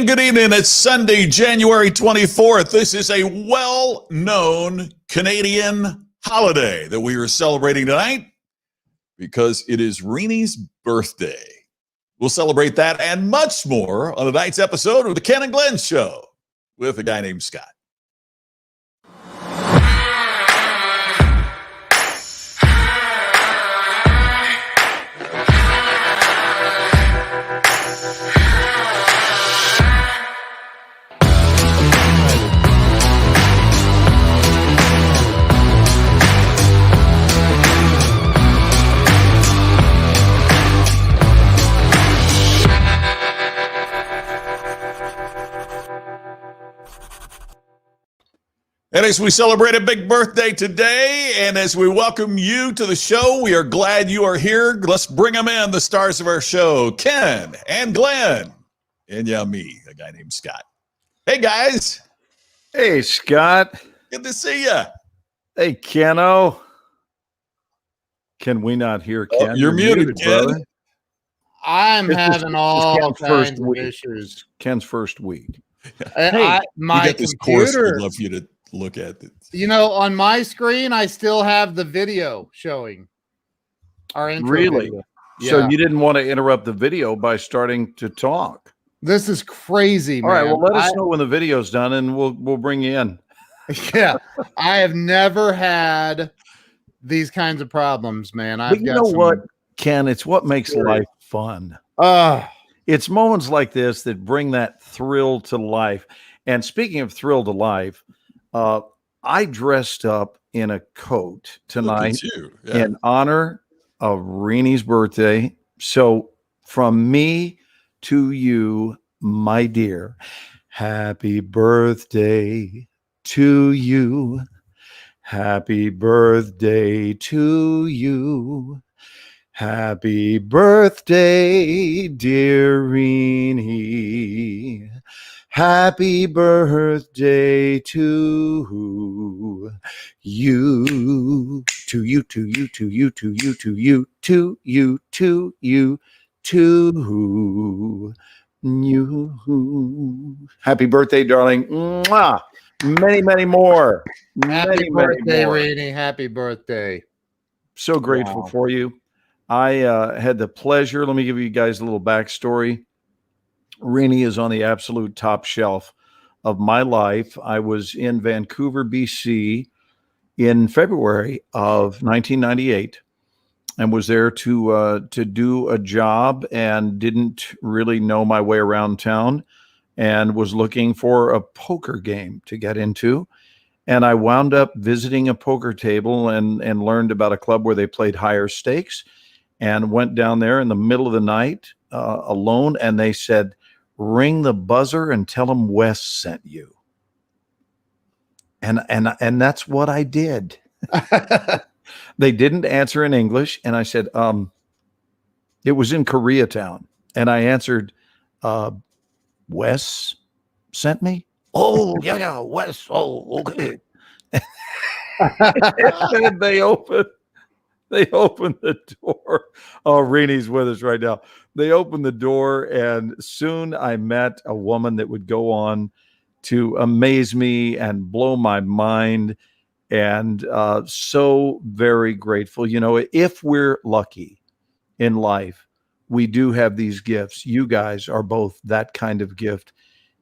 and good evening. It's Sunday, January 24th. This is a well-known Canadian holiday that we are celebrating tonight because it is Reenie's birthday. We'll celebrate that and much more on tonight's episode of the Ken and Glenn Show with a guy named Scott. And as we celebrate a big birthday today, and as we welcome you to the show, we are glad you are here. Let's bring them in, the stars of our show, Ken and Glenn. And yeah, me, a guy named Scott. Hey, guys. Hey, Scott. Good to see you. Hey, Keno. Can we not hear Ken? Oh, you're muted, Ken. Brother. I'm having all kinds of week. issues. Ken's first week. Hey, my this course computer, I'd love for you to look at it. you know, on my screen, I still have the video showing. Our intro Really? video. So Yeah. you didn't want to interrupt the video by starting to talk. This is crazy, All man. right. Well, let us know when the video's done, and we'll bring you in. Yeah, I have never had these kinds of problems, man. But you know what, Ken? It's what makes life fun. It's moments like this that bring that thrill to life. And speaking of thrill to life, I dressed up in a coat tonight in honor of Reenie's birthday. So from me to you, my dear, happy birthday to you. Happy birthday to you. Happy birthday, dear Reenie. Happy birthday to you. To you, to you, to you, to you, to you, to you, to you, to you. Happy birthday, darling. Mwah. Many, many more. Happy birthday, Reenie. Happy birthday. So grateful for you. I had the pleasure. Let me give you guys a little backstory. Reenie is on the absolute top shelf of my life. I was in Vancouver, BC in February of 1998 and was there to do a job and didn't really know my way around town and was looking for a poker game to get into. And I wound up visiting a poker table and learned about a club where they played higher stakes, and went down there in the middle of the night alone. And they said, ring the buzzer and tell them Wes sent you. And that's what I did. They didn't answer in English. And I said, it was in Koreatown. And I answered, Wes sent me? Oh, yeah, Wes. Oh, okay. And they opened the door. Oh, Reenie's with us right now. They opened the door, and soon I met a woman that would go on to amaze me and blow my mind. And so very grateful. You know, if we're lucky in life, we do have these gifts. You guys are both that kind of gift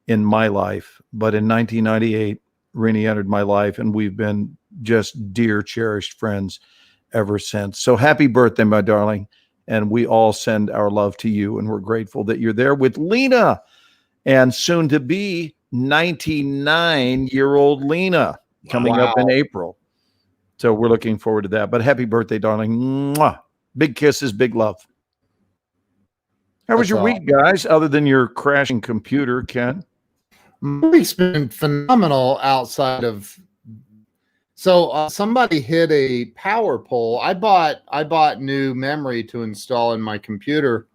in my life. But in 1998, Reenie entered my life, and we've been just dear, cherished friends ever since. So happy birthday, my darling. And we all send our love to you. And we're grateful that you're there with Lena and soon to be 99-year-old Lena coming up in April. So we're looking forward to that. But happy birthday, darling. Mwah. Big kisses, big love. How was your week, guys, other than your crashing computer, Ken? My week's been phenomenal outside of. So somebody hit a power pole. I bought new memory to install in my computer,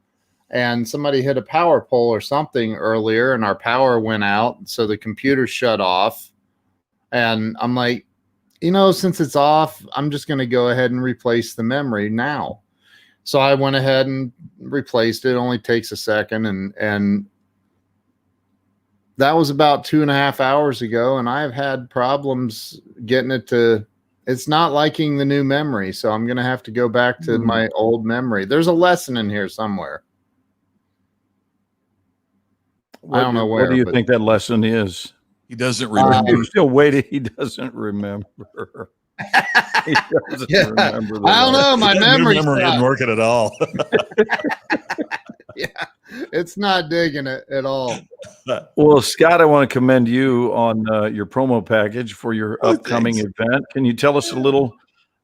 and somebody hit a power pole or something earlier, and our power went out, so the computer shut off. And I'm like, you know, since it's off, I'm just going to go ahead and replace the memory now. So I went ahead and replaced it. It only takes a second, and that was about 2.5 hours ago, and I've had problems getting it to. It's not liking the new memory, so I'm gonna have to go back to my old memory. There's a lesson in here somewhere. I don't know where. What do you but- think that lesson is? He doesn't remember. He's still waiting. He doesn't remember. He doesn't Yeah. remember. I don't know. My That new memory isn't working at all. Yeah, it's not digging it at all. Well, Scott, I want to commend you on your promo package for your Oh, upcoming thanks. event. Can you tell us a little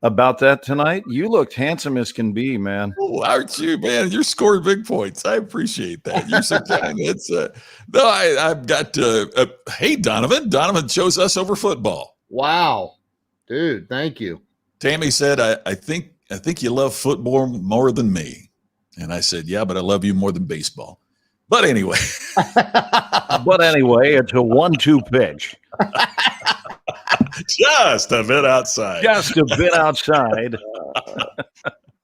about that tonight? You looked handsome as can be, man. Oh, aren't you, man? You're scoring big points. I appreciate that. You're so kind. It's no, I've got hey, Donovan. Donovan chose us over football. Wow, dude, thank you. Tammy said, I think you love football more than me. And I said, yeah, but I love you more than baseball. But anyway. But anyway, it's a 1-2 pitch. Just a bit outside. Just a bit outside.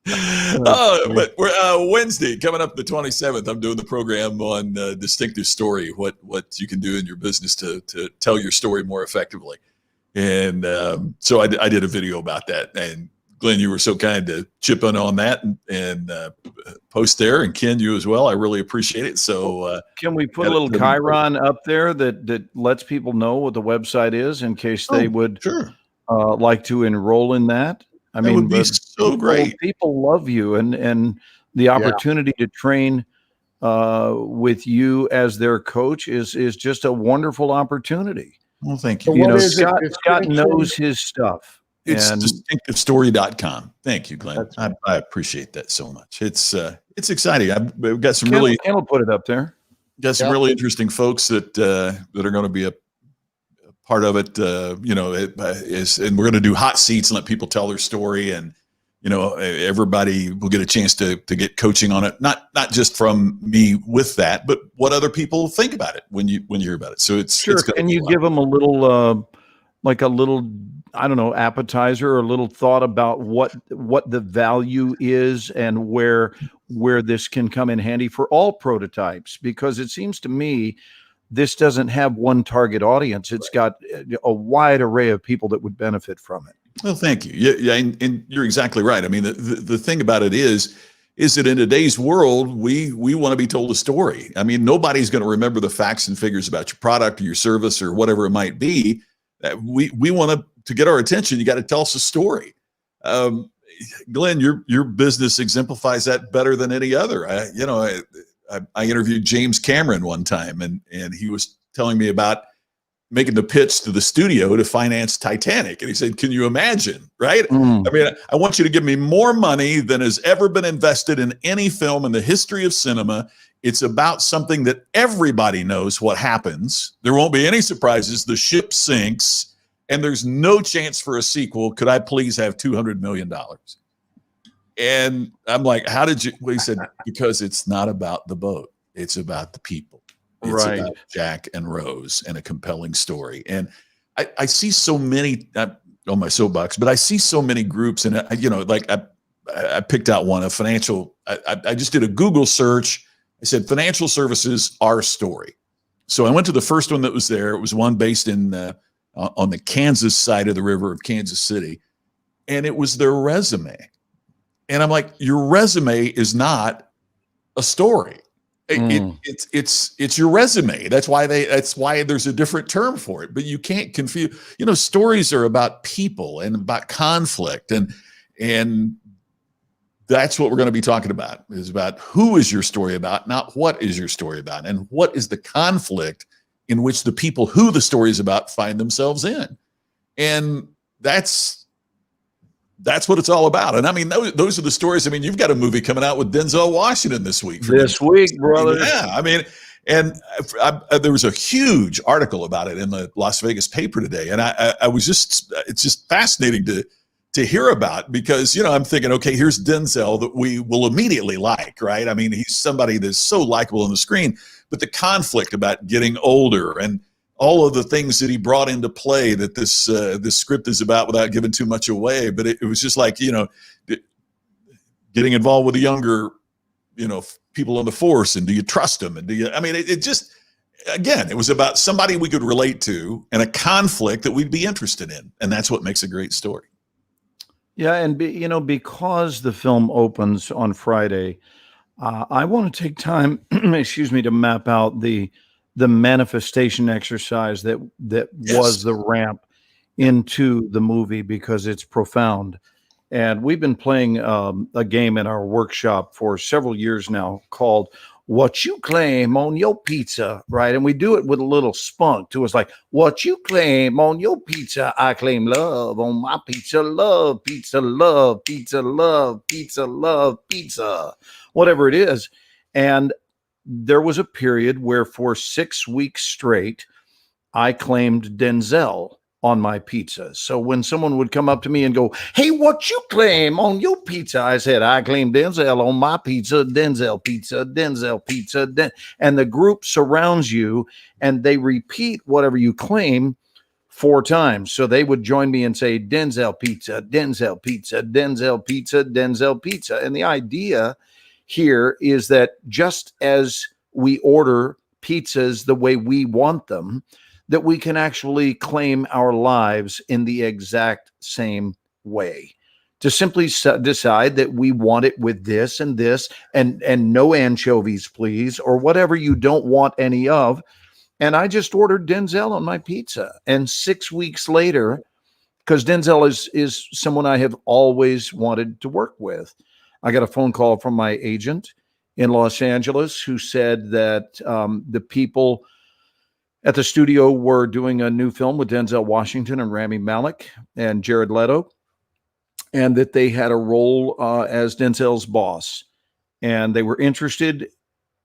But we're Wednesday coming up the 27th. I'm doing the program on distinctive story, what you can do in your business to tell your story more effectively. And so I did a video about that. And Glenn, you were so kind to chip in on that and post there, and Ken, you as well. I really appreciate it. So can we put a little chyron up there that lets people know what the website is in case they would sure like to enroll in that? I that mean, would be so great. People love you, and the opportunity to train with you as their coach is just a wonderful opportunity. Well, thank So you. You know, what is it? Scott knows his stuff. It's And distinctivestory.com. Thank you, Glenn. I appreciate that so much. It's exciting. We've got some really Ken will put it up there. really interesting folks that are going to be a part of it. And we're going to do hot seats and let people tell their story, and everybody will get a chance to get coaching on it. Not just from me with that, but what other people think about it when you hear about it. So it's Sure. It's Can you give them a little I don't know, appetizer or a little thought about what the value is and where this can come in handy for all prototypes? Because it seems to me this doesn't have one target audience. It's got a wide array of people that would benefit from it. Well, thank you. Yeah, and you're exactly right. I mean, the thing about it is that in today's world, we want to be told a story. I mean, nobody's going to remember the facts and figures about your product or your service or whatever it might be. We want to get our attention. You got to tell us a story. Glenn, your business exemplifies that better than any other. I interviewed James Cameron one time, and he was telling me about making the pitch to the studio to finance Titanic. And he said, can you imagine, right? I mean, I want you to give me more money than has ever been invested in any film in the history of cinema. It's about something that everybody knows what happens. There won't be any surprises. The ship sinks, and there's no chance for a sequel. Could I please have $200 million? And I'm like, how did you? Well, he said, because it's not about the boat. It's about the people. It's Right. about Jack and Rose and a compelling story. And I see so many on my soapbox, but I see so many groups, and I picked out one, a financial. I just did a Google search. I said, financial services, our story. So I went to the first one that was there. It was one based in on the Kansas side of the river of Kansas City. And it was their resume. And I'm like, your resume is not a story. It's your resume. That's why there's a different term for it. But you can't confuse, stories are about people and about conflict. And that's what we're going to be talking about, is about who is your story about, not what is your story about, and what is the conflict in which the people who the story is about find themselves in. And that's what it's all about. And I mean, those are the stories. I mean, you've got a movie coming out with Denzel Washington this week. This week, brother. Yeah. I mean, and there was a huge article about it in the Las Vegas paper today. And it's just fascinating to hear about, because, I'm thinking, okay, here's Denzel that we will immediately like, right? I mean, he's somebody that's so likable on the screen, but the conflict about getting older and all of the things that he brought into play that this script is about, without giving too much away. But it was just like, getting involved with the younger, people on the force, and do you trust them? And again, it was about somebody we could relate to and a conflict that we'd be interested in. And that's what makes a great story. Yeah, and because the film opens on Friday, I want to take time, excuse me, to map out the manifestation exercise that Yes. was the ramp into the movie, because it's profound. And we've been playing a game in our workshop for several years now called "What You Claim on Your Pizza," right? And we do it with a little spunk too. It's like, "What you claim on your pizza, I claim love on my pizza. Love, pizza, love, pizza, love, pizza, love, pizza," whatever it is. And there was a period where for 6 weeks straight, I claimed Denzel on my pizza. So when someone would come up to me and go, "Hey, what you claim on your pizza?" I said, "I claim Denzel on my pizza, Denzel pizza, Denzel pizza." And the group surrounds you and they repeat whatever you claim 4 times. So they would join me and say, "Denzel pizza, Denzel pizza, Denzel pizza, Denzel pizza." And the idea here is that just as we order pizzas the way we want them, that we can actually claim our lives in the exact same way. To simply decide that we want it with this and this, and no anchovies, please, or whatever you don't want any of. And I just ordered Denzel on my pizza. And 6 weeks later, because Denzel is someone I have always wanted to work with, I got a phone call from my agent in Los Angeles who said that the people at the studio were doing a new film with Denzel Washington and Rami Malek and Jared Leto, and that they had a role as Denzel's boss. And they were interested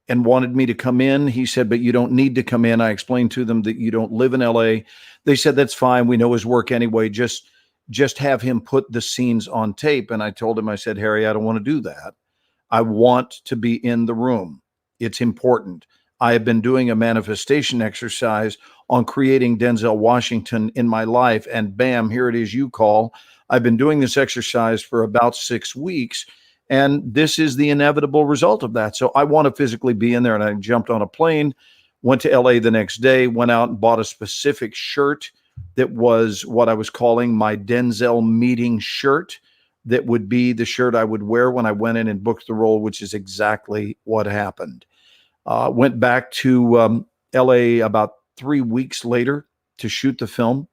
and wanted me to come in. He said, "But you don't need to come in." I explained to them that you don't live in LA. They said, "That's fine. We know his work anyway. Just have him put the scenes on tape." And I told him, I said, "Harry, I don't want to do that. I want to be in the room. It's important. I have been doing a manifestation exercise on creating Denzel Washington in my life, and bam, here it is, you call. I've been doing this exercise for about 6 weeks, and this is the inevitable result of that. So I want to physically be in there." And I jumped on a plane, went to LA the next day, went out and bought a specific shirt that was what I was calling my Denzel meeting shirt. That would be the shirt I would wear when I went in and booked the role, which is exactly what happened. Went back to LA about 3 weeks later to shoot the film.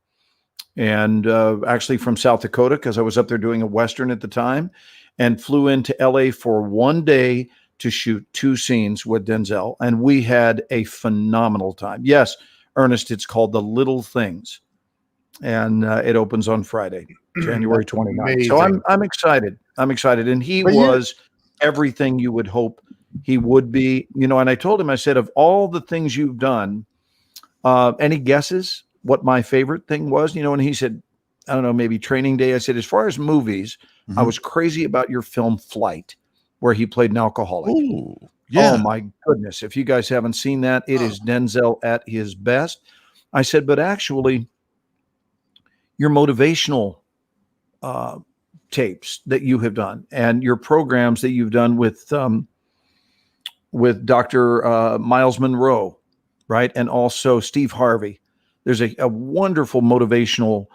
And actually from South Dakota, because I was up there doing a Western at the time, and flew into LA for 1 day to shoot 2 scenes with Denzel. And we had a phenomenal time. Yes, Ernest, it's called The Little Things. And it opens on Friday, January 29th. So I'm excited. I'm excited. And he was everything you would hope he would be, and I told him, I said, "Of all the things you've done, any guesses what my favorite thing was?" And he said, "I don't know, maybe Training Day." I said, "As far as movies, I was crazy about your film Flight, where he played an alcoholic." Ooh, yeah. Oh my goodness. If you guys haven't seen that, it is Denzel at his best. I said, "But actually, your motivational tapes that you have done and your programs that you've done with Dr. Miles Monroe, right? And also Steve Harvey. There's a wonderful motivational,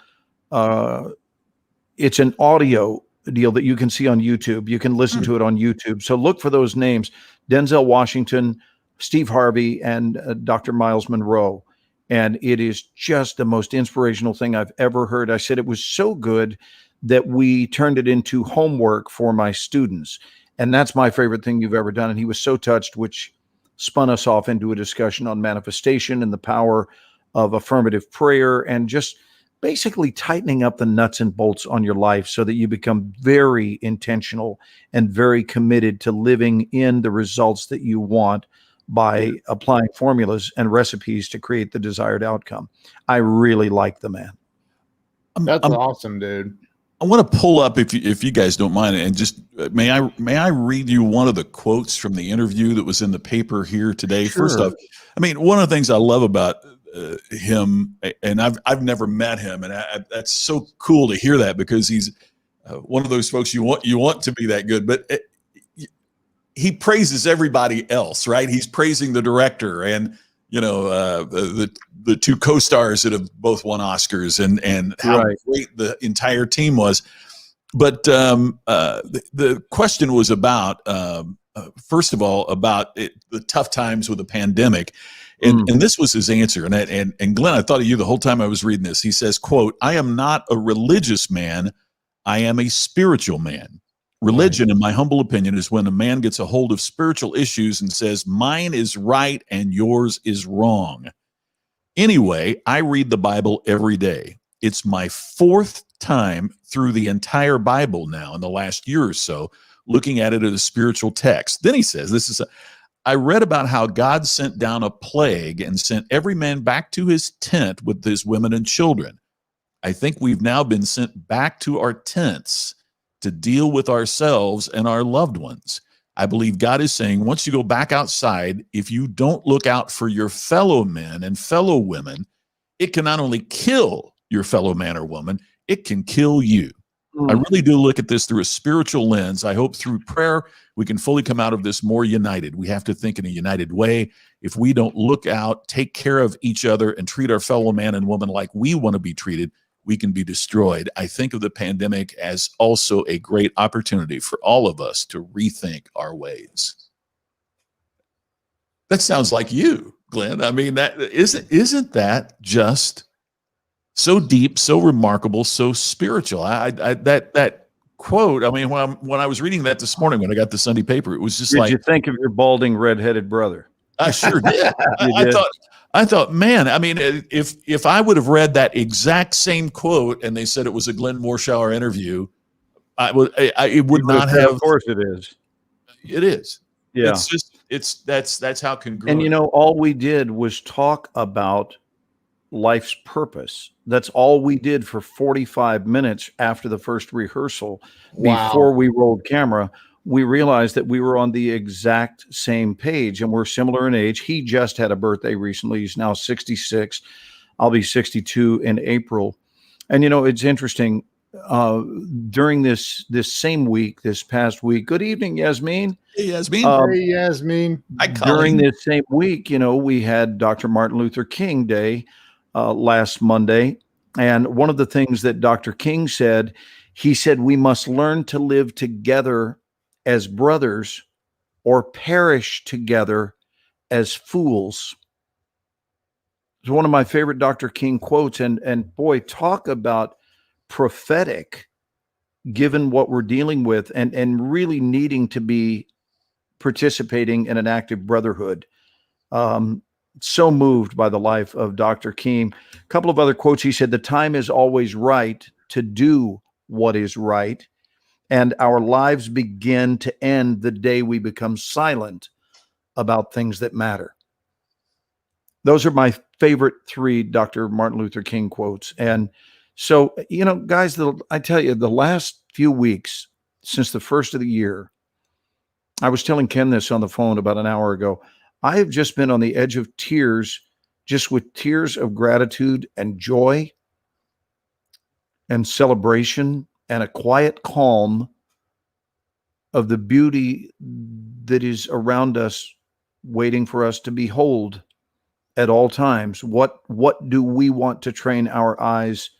it's an audio deal that you can see on YouTube. You can listen to it on YouTube. So look for those names: Denzel Washington, Steve Harvey, and Dr. Miles Monroe. And it is just the most inspirational thing I've ever heard. I said it was so good that we turned it into homework for my students. And that's my favorite thing you've ever done. And he was so touched, which spun us off into a discussion on manifestation and the power of affirmative prayer, and just basically tightening up the nuts and bolts on your life so that you become very intentional and very committed to living in the results that you want by applying formulas and recipes to create the desired outcome. I really like the man. That's awesome, dude. I want to pull up, if you guys don't mind, and just may I read you one of the quotes from the interview that was in the paper here today. Sure. First off, I mean, one of the things I love about him, and I've never met him, and that's so cool to hear that, because he's one of those folks you want to be that good, but he praises everybody else, right? He's praising the director and the two co-stars that have both won Oscars and how Right. great the entire team was. But the question was about, first of all, about the tough times with the pandemic. And this was his answer. And Glenn, I thought of you the whole time I was reading this. He says, quote, "I am not a religious man. I am a spiritual man. Religion, in my humble opinion, is when a man gets a hold of spiritual issues and says, mine is right and yours is wrong. Anyway, I read the Bible every day. It's my fourth time through the entire Bible now in the last year or so, looking at it as a spiritual text." Then he says, "I read about how God sent down a plague and sent every man back to his tent with his women and children. I think we've now been sent back to our tents to deal with ourselves and our loved ones. I believe God is saying, once you go back outside, if you don't look out for your fellow men and fellow women, it can not only kill your fellow man or woman, it can kill you." I really do look at this through a spiritual lens. I hope through prayer we can fully come out of this more united. We have to think in a united way. If we don't look out, take care of each other, and treat our fellow man and woman like we want to be treated, we can be destroyed. I think of the pandemic as also a great opportunity for all of us to rethink our ways. That sounds like you, Glenn. I mean, that isn't that just so deep, so remarkable, so spiritual? That quote. I mean, when I was reading that this morning, when I got the Sunday paper, it was just Did like, you think of your balding redheaded brother? I sure did. You did? I thought, man. I mean, if I would have read that exact same quote and they said it was a Glenn Morshower interview, it would not have. Of course, it is. It is. Yeah. It's just that's how congruent. And all we did was talk about life's purpose. That's all we did for 45 minutes after the first rehearsal. Wow. Before we rolled camera, we realized that we were on the exact same page and we're similar in age. He just had a birthday recently. He's now 66. I'll be 62 in April. And it's interesting. During this same week, this past week, good evening, Yasmin. Hey, Yasmin. Hey, Yasmin. During this same week, we had Dr. Martin Luther King Day last Monday. And one of the things that Dr. King said, he said, we must learn to live together as brothers or perish together as fools. It's one of my favorite Dr. King quotes. And boy, talk about prophetic, given what we're dealing with and really needing to be participating in an active brotherhood. So moved by the life of Dr. King. A couple of other quotes. He said, "The time is always right to do what is right, and our lives begin to end the day we become silent about things that matter." Those are my favorite three Dr. Martin Luther King quotes. And so, guys, I tell you, the last few weeks since the first of the year, I was telling Ken this on the phone about an hour ago. I have just been on the edge of tears, just with tears of gratitude and joy and celebration and a quiet calm of the beauty that is around us, waiting for us to behold at all times. What do we want to train our eyes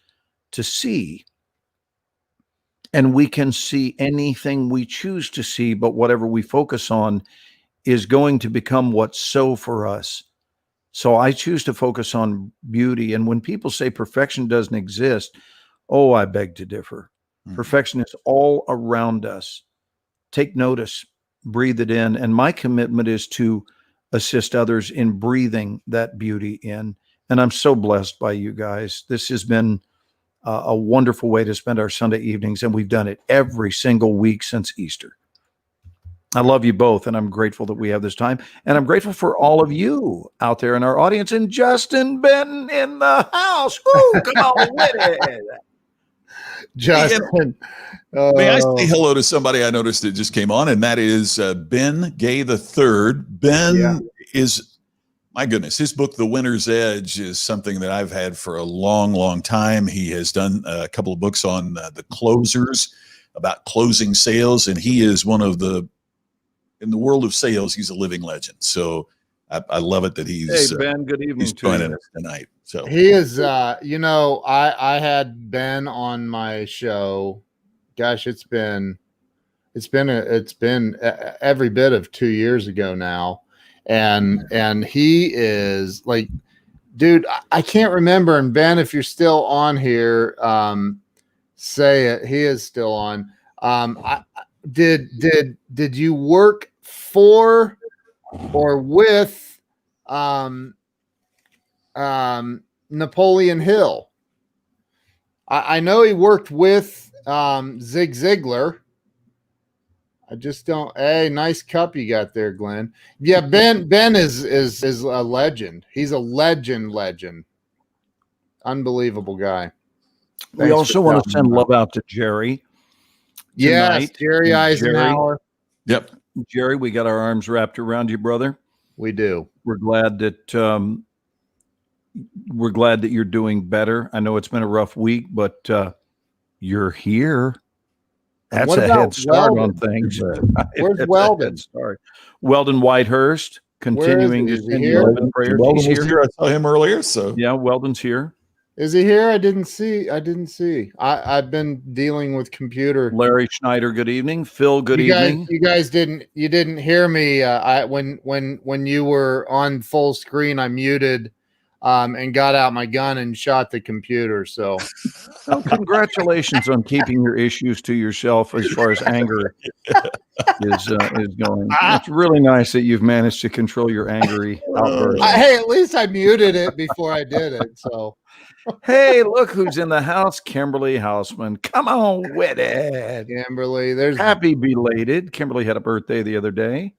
to see? And we can see anything we choose to see, but whatever we focus on is going to become what's so for us. So I choose to focus on beauty. And when people say perfection doesn't exist, I beg to differ. Mm-hmm. Perfection is all around us. Take notice, breathe it in. And my commitment is to assist others in breathing that beauty in. And I'm so blessed by you guys. This has been a wonderful way to spend our Sunday evenings, and we've done it every single week since Easter. I love you both, and I'm grateful that we have this time. And I'm grateful for all of you out there in our audience. And Justin Benton in the house. Woo, come on with it. Justin. May I say hello to somebody I noticed that just came on, and that is Ben Gay III. Ben is, my goodness, his book, The Winner's Edge, is something that I've had for a long, long time. He has done a couple of books on the closers, about closing sales, and he is one of the, in the world of sales, he's a living legend. So I love it that Hey, he's Ben, good evening he's to joining you. us tonight. So He is, I had Ben on my show. Gosh, it's been every bit of 2 years ago now. And he is like, dude, I can't remember. And Ben, if you're still on here, say it. He is still on. Did you work for or with Napoleon Hill? I know he worked with Zig Ziglar. I just don't. Hey, nice cup you got there, Glenn. Yeah, Ben is a legend. He's a legend. Unbelievable guy. We Thanks also for want to telling send me. love out to Jerry. Yes, tonight. Jerry Eisenhower. yep. Jerry, we got our arms wrapped around you, brother. We do. We're glad that you're doing better. I know it's been a rough week, but you're here. And That's what a about head start Weldon? on things. Where's That's a Weldon? head start. Weldon Whitehurst, continuing Where to is he? send Is he you love here? and prayers. Weldon He's was here. here. I saw him earlier. So Yeah, Weldon's here. Is he here? I didn't see. I've been dealing with computer. Larry Schneider, good evening. Phil, good evening. You guys didn't hear me. When you were on full screen, I muted and got out my gun and shot the computer. So Well, congratulations on keeping your issues to yourself as far as anger is going. It's really nice that you've managed to control your angry outbursts. hey, at least I muted it before I did it. So Hey, look who's in the house, Kimberly Houseman. Come on with it. Kimberly, there's Happy belated. Kimberly had a birthday the other day.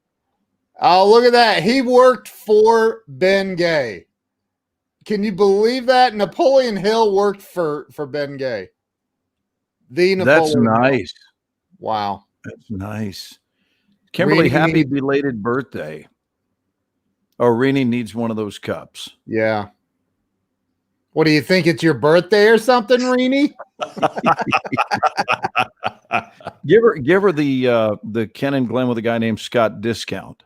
oh, look at that. He worked for Ben Gay. Can you believe that? Napoleon Hill worked for Ben Gay. The Napoleon That's Hill. nice. Wow. That's nice. Kimberly, Rini- happy belated birthday. Oh, Rini needs one of those cups. Yeah. What do you think? It's your birthday or something, Rini? Give her the Ken and Glenn with a guy named Scott discount.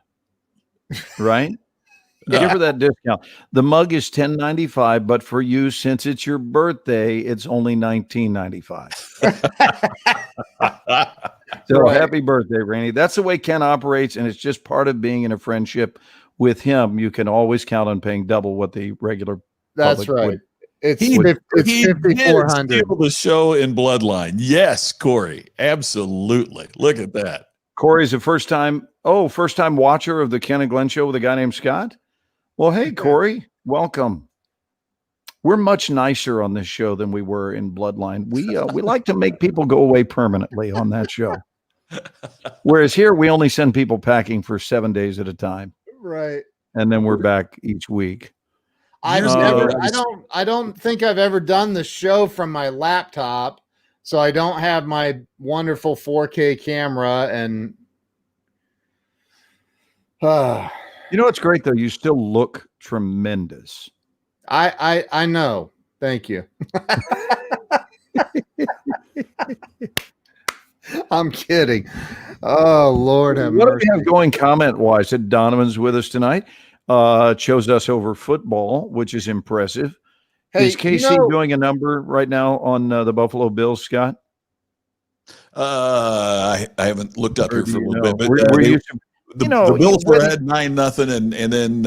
Right? Give her that discount. The mug is $10.95, but for you, since it's your birthday, it's only $19.95. So Right. happy birthday, Rainey. That's the way Ken operates, and it's just part of being in a friendship with him. You can always count on paying double what the regular That's public right. would. It's he it's did 5,400. steal the show in Bloodline. Yes, Corey, absolutely. Look at that. Corey's a first time watcher of the Ken and Glenn show with a guy named Scott. Well, hey, Corey, welcome. We're much nicer on this show than we were in Bloodline. We like to make people go away permanently on that show. Whereas here, we only send people packing for 7 days at a time, Right. and then we're back each week. I've Years never ago, I don't think I've ever done the show from my laptop, so I don't have my wonderful 4K camera and You know what's great though? You still look tremendous. I know. Thank you. I'm kidding. Oh Lord have What do mercy. we have going comment wise? That Donovan's with us tonight. Chose us over football, which is impressive. Hey, Is KC doing a number right now on the Buffalo Bills, Scott? I haven't looked up here for a little bit, but We're they- used to, the, you know, the Bills were when- ahead 9-0, and then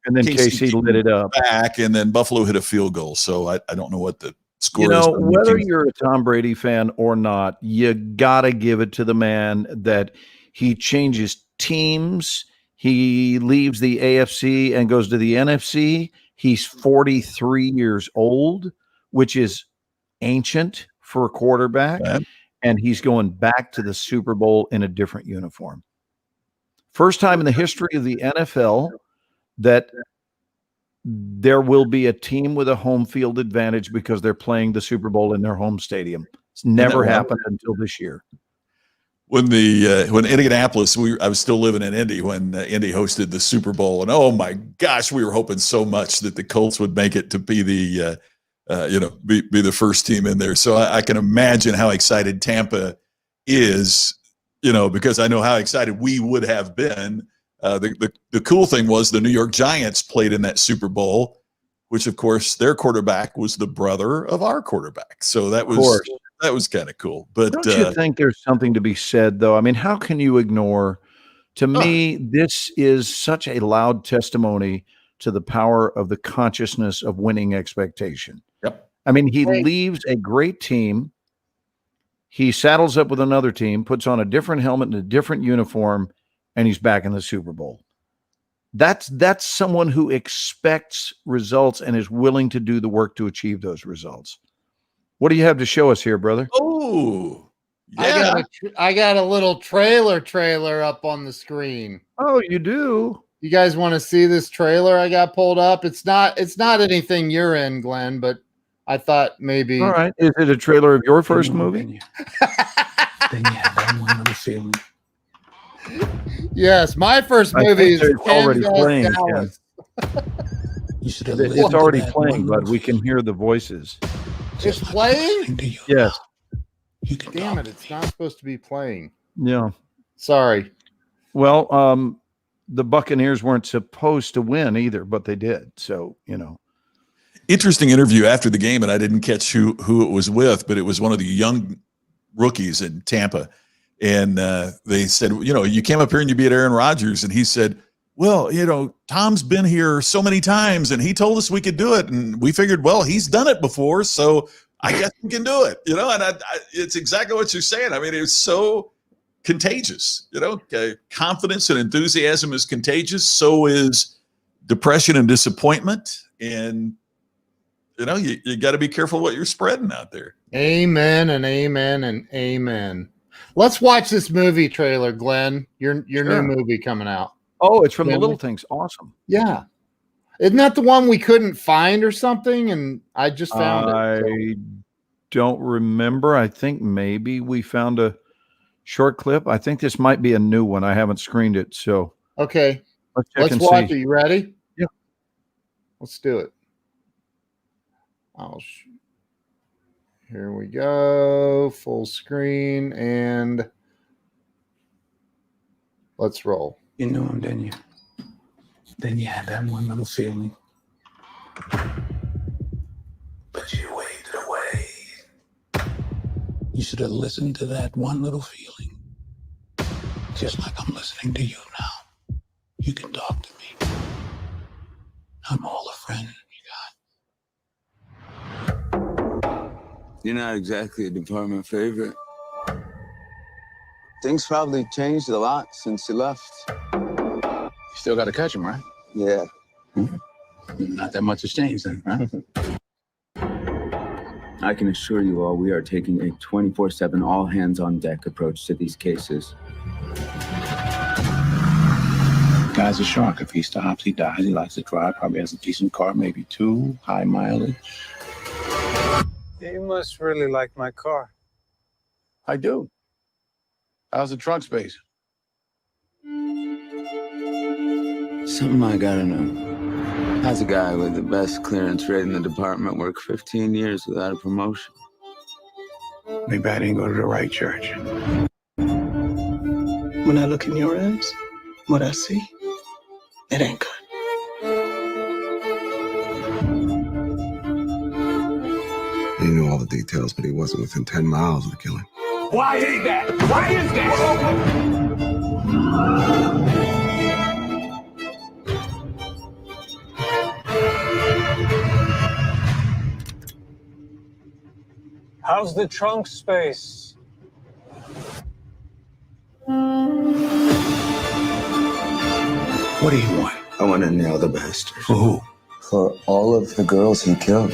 and then KC lit it up. back, and then Buffalo hit a field goal. So I don't know what the score You know, is. but I'm whether looking- you're a Tom Brady fan or not, you gotta give it to the man that he changes teams. He leaves the AFC and goes to the NFC. He's 43 years old, which is ancient for a quarterback. Yeah. And he's going back to the Super Bowl in a different uniform. First time in the history of the NFL that there will be a team with a home field advantage because they're playing the Super Bowl in their home stadium. It's never happened until this year. when Indianapolis, I was still living in Indy when Indy hosted the Super Bowl, and oh my gosh, we were hoping so much that the Colts would make it to be the be the first team in there. So I can imagine how excited Tampa is, because I know how excited we would have been The cool thing was the New York Giants played in that Super Bowl, which of course their quarterback was the brother of our quarterback. So that was kind of cool. But don't you think there's something to be said, though? I mean, how can you ignore? To me, this is such a loud testimony to the power of the consciousness of winning expectation. Yep. I mean, he leaves a great team. He saddles up with another team, puts on a different helmet and a different uniform, and he's back in the Super Bowl. That's someone who expects results and is willing to do the work to achieve those results. What do you have to show us here, brother? Oh, yeah. I got a little trailer up on the screen. Oh, you do? You guys want to see this trailer I got pulled up? It's not anything you're in, Glenn, but I thought maybe. All right. Is it a trailer of your first movie? Then you have that one little feeling. Yes, my first movie is already playing. You should have It's already playing, but we can hear the voices. It's playing? Yes. You can Damn it, it's not supposed to be playing. Yeah. Sorry. Well, the Buccaneers weren't supposed to win either, but they did. So, Interesting interview after the game, and I didn't catch who it was with, but it was one of the young rookies in Tampa. And they said, you came up here and you beat Aaron Rodgers. And he said, well, Tom's been here so many times and he told us we could do it. And we figured, well, he's done it before, so I guess we can do it. And it's exactly what you're saying. I mean, it's so contagious. Confidence and enthusiasm is contagious. So is depression and disappointment. And, you got to be careful what you're spreading out there. Amen and amen and amen. Let's watch this movie trailer, Glenn. Your new movie coming out. Oh, it's from The Little Things. Awesome. Yeah. Isn't that the one we couldn't find or something? And I just found it. I don't remember. I think maybe we found a short clip. I think this might be a new one. I haven't screened it. So okay. Let's watch it. You ready? Yeah. Let's do it. Here we go. Full screen and let's roll. You know him, didn't you? Then you had that one little feeling. But you waved it away. You should have listened to that one little feeling. Just like I'm listening to you now. You can talk to me. I'm all a friend. You're not exactly a department favorite. Things probably changed a lot since you left. You still got to catch him, right? Yeah. Not that much has changed then, right? I can assure you all we are taking a 24/7 all hands on deck approach to these cases. Guy's a shark. If he stops, he dies. He likes to drive, probably has a decent car, maybe 2, high mileage. You must really like my car. I do. How's the trunk space? Something I gotta know. How's a guy with the best clearance rate in the department work 15 years without a promotion? Maybe I didn't go to the right church. When I look in your eyes, what I see, it ain't good. He knew all the details, but he wasn't within 10 miles of the killing. Why is that? Why is that? How's the trunk space? What do you want? I want to nail the bastard. For who? For all of the girls he killed.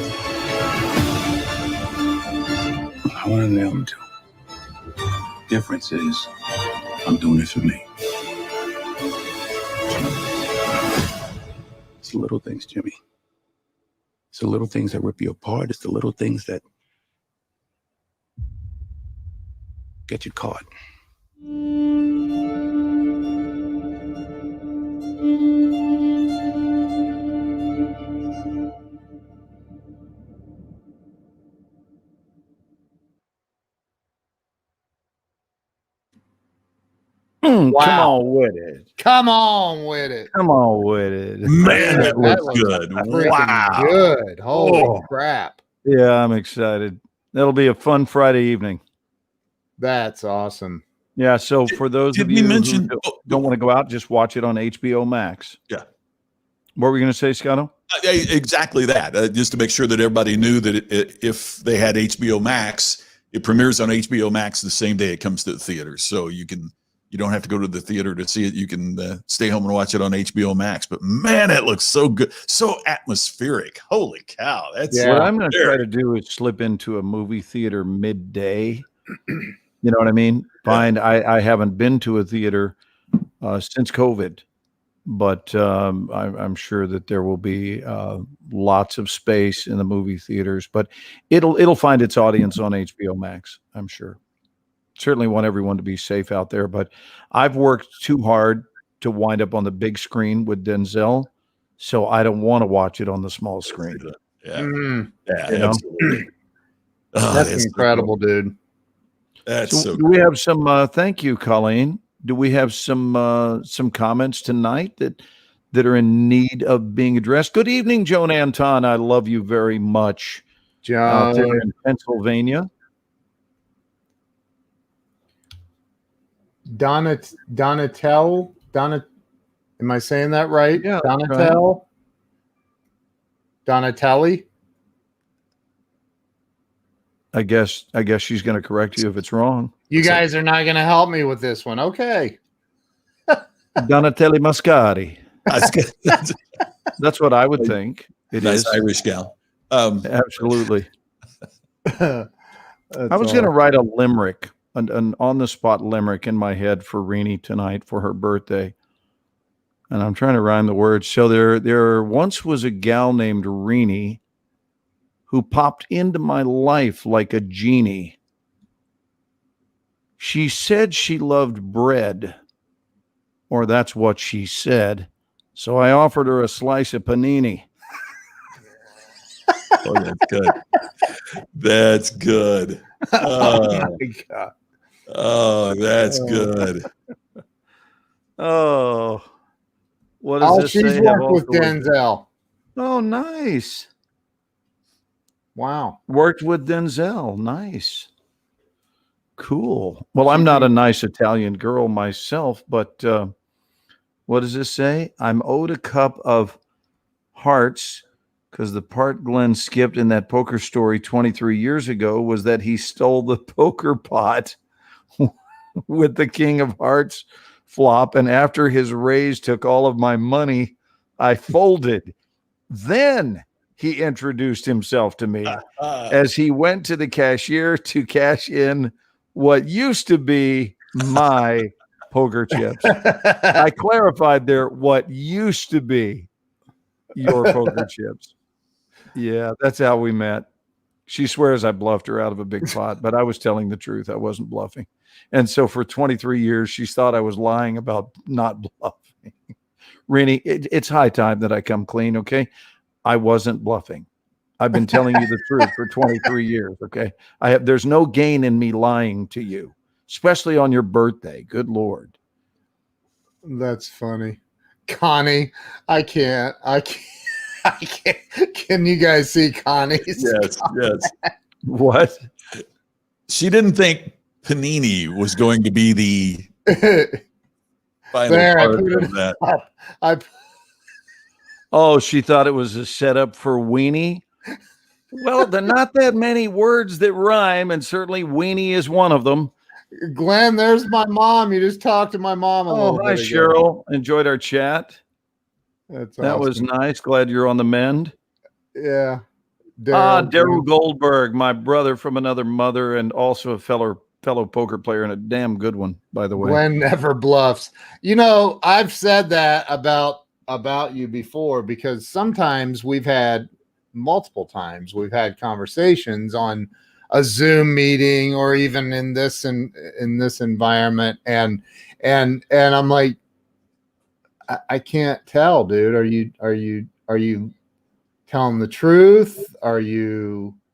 I want to nail him too. Difference is, I'm doing it for me. It's the little things, Jimmy. It's the little things that rip you apart. It's the little things that get you caught. Come Wow. on with it. Come on with it. Come on with it. Man, Dude, that looks looks good. freaking Wow. good. Holy Oh. crap. Yeah, I'm excited. That'll be a fun Friday evening. That's awesome. Yeah. So for those Did of we you mention? who don't want to go out, just watch it on HBO Max. Yeah. What were you going to say, Scotto? Exactly that. Just to make sure that everybody knew that if they had HBO Max, it premieres on HBO Max the same day it comes to the theaters. So you don't have to go to the theater to see it. You can stay home and watch it on HBO Max. But man, it looks so good, so atmospheric. Holy cow! That's Yeah. What I'm going to try to do is slip into a movie theater midday. You know what I mean? I haven't been to a theater since COVID, but I'm sure that there will be lots of space in the movie theaters. But it'll find its audience on HBO Max, I'm sure. Certainly want everyone to be safe out there, but I've worked too hard to wind up on the big screen with Denzel, so I don't want to watch it on the small screen. Yeah, Mm, yeah, You know? absolutely. Oh, that's so incredible, cool. dude. That's So so do we have some thank you, Colleen. Do we have some comments tonight that are in need of being addressed? Good evening, Joan Anton. I love you very much out there John in Pennsylvania. Donatel. Am I saying that right? Yeah, that's Donatel. Donatelli. I guess she's going to correct you if it's wrong. You guys are not going to help me with this one. Okay. Donatelli Mascari. That's That's what I would think. It nice is Irish gal. absolutely. I I was going to write a limerick, an on-the-spot limerick in my head for Renee tonight for her birthday, and I'm trying to rhyme the words. So there once was a gal named Renee who popped into my life like a genie. She said she loved bread, or that's what she said. So I offered her a slice of panini. Oh, that's good. That's good. Oh my God. Oh, that's good. Oh, what does Oh, this she's say? worked with Denzel. Oh, nice. Wow. Worked with Denzel. Nice. Cool. Well, I'm not a nice Italian girl myself, but what does this say? I'm owed a cup of hearts because the part Glenn skipped in that poker story 23 years ago was that he stole the poker pot with the King of Hearts flop. And after his raise took all of my money, I folded. Then he introduced himself to me as he went to the cashier to cash in what used to be my poker chips. I clarified there what used to be your poker chips. Yeah, that's how we met. She swears I bluffed her out of a big pot, but I was telling the truth. I wasn't bluffing. And so for 23 years, she thought I was lying about not bluffing. Renee, it's high time that I come clean, okay? I wasn't bluffing. I've been telling you the truth for 23 years, okay? There's no gain in me lying to you, especially on your birthday. Good Lord. That's funny. Connie, I can't. Can you guys see Connie's? Yes, yes. What? She didn't think panini was going to be the final There, I part put of it that. up. Oh, she thought it was a setup for weenie. Well, there are not that many words that rhyme, and certainly weenie is one of them. Glenn, there's my mom. You just talked to my mom a Oh, little hi, bit ago. Cheryl. Enjoyed our chat. That's That was awesome. nice. Glad you're on the mend. Yeah. Daryl Goldberg, my brother from another mother, and also a fellow poker player, and a damn good one, by the way. Glenn never bluffs. You know, I've said that about you before because sometimes multiple times we've had conversations on a Zoom meeting or even in this environment, and I'm like, I can't tell, dude. Are you telling the truth?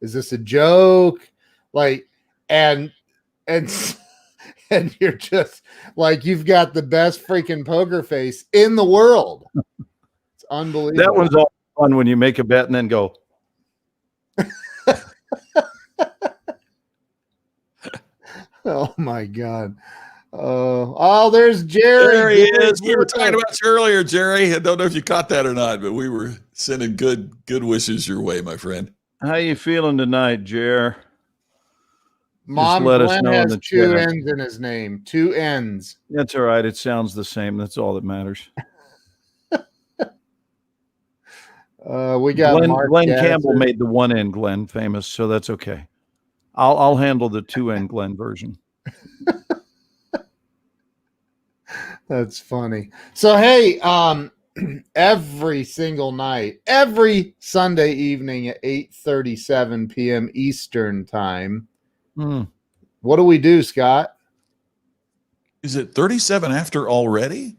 Is this a joke? Like, and and you're just like you've got the best freaking poker face in the world. It's unbelievable. That one's all fun when you make a bet and then go, oh my God. Oh, there's Jerry. There he Jerry, is. We were talking about you earlier, Jerry. I don't know if you caught that or not, but we were sending good wishes your way, my friend. how you feeling tonight, Jer? Mom let us Glenn know in has the two chat. N's in his name. 2 N's. That's all right. It sounds the same. That's all that matters. We got Glenn, Mark Glenn Gasser. Campbell made the 1 N Glenn famous, so that's okay. I'll handle the 2 N Glenn version. That's funny. So hey, every single night, every Sunday evening at 8:37 p.m. Eastern time, what do we do, Scott? Is it 37 after already?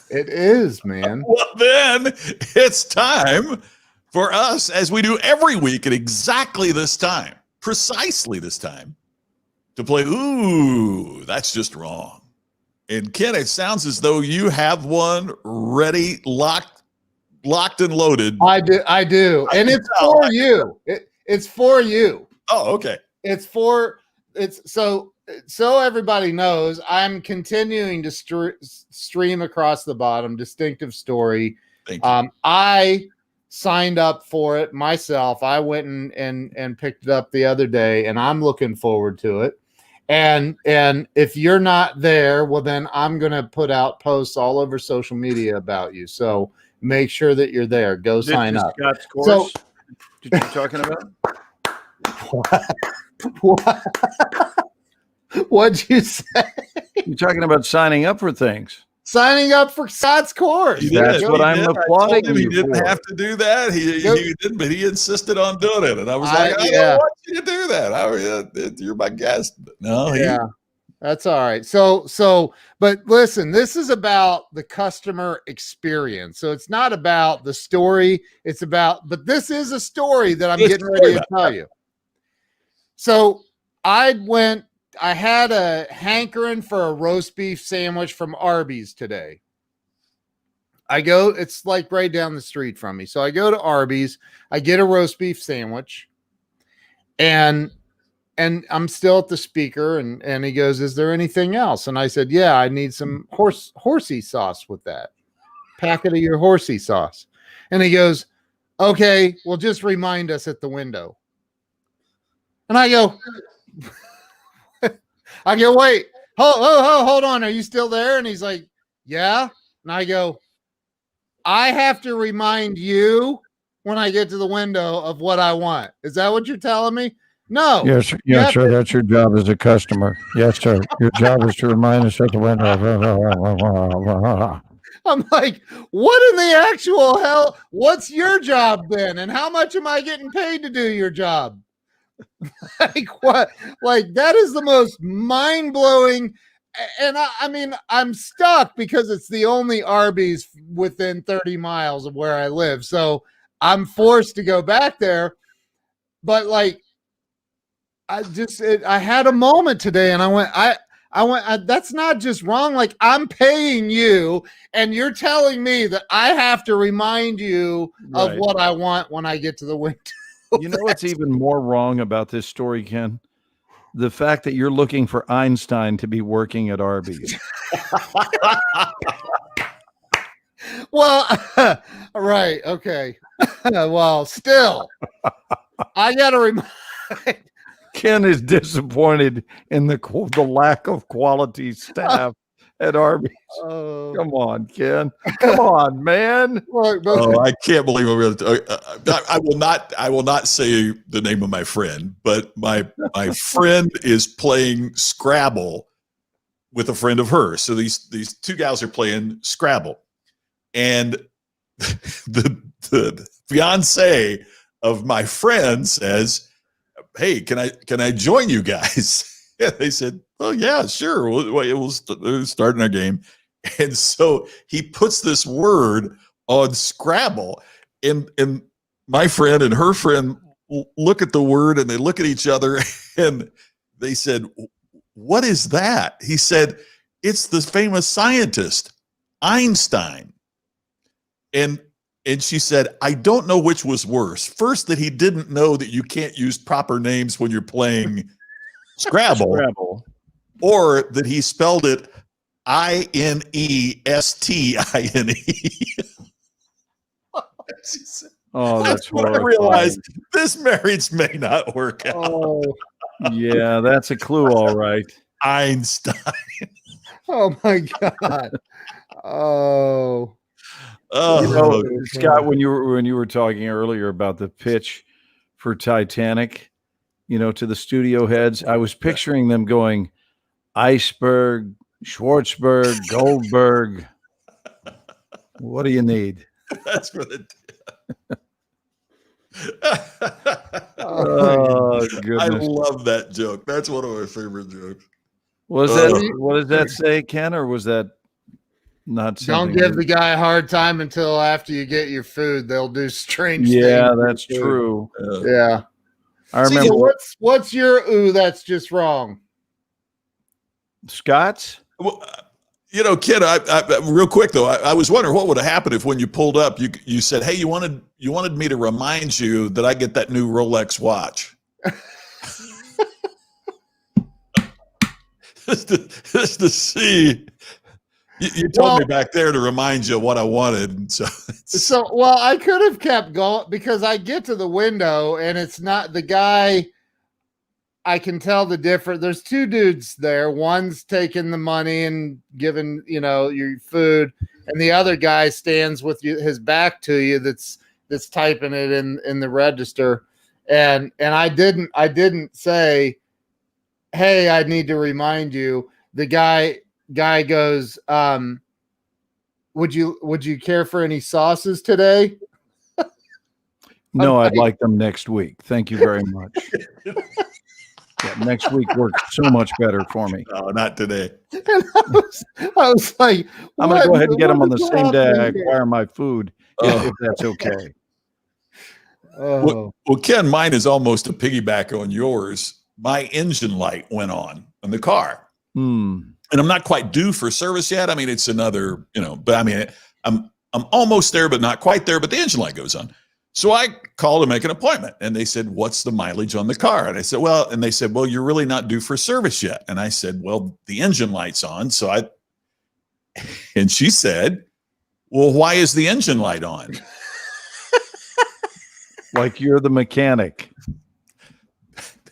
It is, man. Well, then it's time for us, as we do every week at exactly this time, precisely this time, to play. Ooh, that's just wrong. And Ken, it sounds as though you have one ready, locked and loaded. I do. And it's for you. It's for you. Oh, okay. It's so everybody knows I'm continuing to stream across the bottom, distinctive story. Thank you. I signed up for it myself. I went and picked it up the other day, and I'm looking forward to it. And if you're not there, well, then I'm going to put out posts all over social media about you. So make sure that you're there. Go sign up. Scott's course. Did you talking about? What? What'd you say? You're talking about signing up for things. Signing up for Scott's course. That's what I'm applauding He you didn't for. have to do that. He didn't, but he insisted on doing it. And I was like, I yeah. don't want you to do that. You're my guest. But no, Yeah, that's all right. So, but listen, this is about the customer experience. So it's not about the story. It's about, but this is a story that I'm getting ready to tell you. So I had a hankering for a roast beef sandwich from Arby's today. It's like right down the street from me. So I go to Arby's, I get a roast beef sandwich, and I'm still at the speaker, and he goes, "Is there anything else?" And I said, "Yeah, I need some horsey sauce with that. Packet of your horsey sauce." And he goes, "Okay, well, just remind us at the window." And I go, wait, hold on. Are you still there? And he's like, yeah. And I go, I have to remind you when I get to the window of what I want. Is that what you're telling me? No. Yes, sir. That's your job as a customer. Yes, sir. Your job is to remind us at the window. I'm like, what in the actual hell? What's your job then? And how much am I getting paid to do your job? Like what? Like that is the most mind-blowing. And I mean, I'm stuck because it's the only Arby's within 30 miles of where I live. So I'm forced to go back there. But like, I had a moment today and I went, that's not just wrong. Like I'm paying you and you're telling me that I have to remind you of what I want when I get to the window. You know what's even more wrong about this story, Ken? The fact that you're looking for Einstein to be working at Arby's. Well, right. Okay. Well, still, I got to remind. Ken is disappointed in the lack of quality staff at Arby's. Come on, Ken. Come on, man. I can't believe I'm going to. I will not say the name of my friend, but my friend is playing Scrabble with a friend of hers. So these two gals are playing Scrabble, and the fiance of my friend says, "Hey, can I join you guys?" And they said, "Oh yeah, sure. We'll start in our game." And so he puts this word on Scrabble, and my friend and her friend look at the word and they look at each other and they said, what is that? He said, it's the famous scientist, Einstein. And she said, I don't know which was worse. First, that he didn't know that you can't use proper names when you're playing Scrabble, or that he spelled it Inestine. Oh, that's when I horrifying. realized this marriage may not work out. Oh, Yeah, that's a clue, all right. Einstein. oh my God. Oh. Oh, You know, Scott, when you were talking earlier about the pitch for Titanic, to the studio heads, I was picturing them going Iceberg, Schwartzberg, Goldberg. What do you need? that's for the. Oh, I goodness. love that joke. That's one of my favorite jokes. Was that what does that say, Ken, or was that not Don't something? give the guy a hard time until after you get your food. They'll do strange things. Yeah, with that's your food. true. Yeah. I So remember what's your ooh that's just wrong? Scott's. Well, Ken, I real quick though, I was wondering what would have happened if when you pulled up, you said, "Hey, you wanted me to remind you that I get that new Rolex watch." just to see. You told me back there to remind you what I wanted. So well, I could have kept going because I get to the window and it's not the guy. I can tell the difference. There's two dudes there. One's taking the money and giving, your food, and the other guy stands with his back to you. That's typing it in the register. And I didn't say, "Hey, I need to remind you." The guy goes, would you care for any sauces today? No, I'd like them next week. Thank you very much. Yeah, next week works so much better for me. No, not today. And I was like, I'm going to go ahead and get them on the what same is day I happening here? acquire my food, if that's okay. Oh, Well, Ken, mine is almost a piggyback on yours. My engine light went on in the car. Hmm. And I'm not quite due for service yet. I mean, it's another, but I mean, I'm almost there, but not quite there. But the engine light goes on. So I called to make an appointment, and they said, "What's the mileage on the car?" And I said, "Well," and they said, "Well, you're really not due for service yet." And I said, "Well, the engine light's on." And she said, "Well, why is the engine light on?" Like you're the mechanic.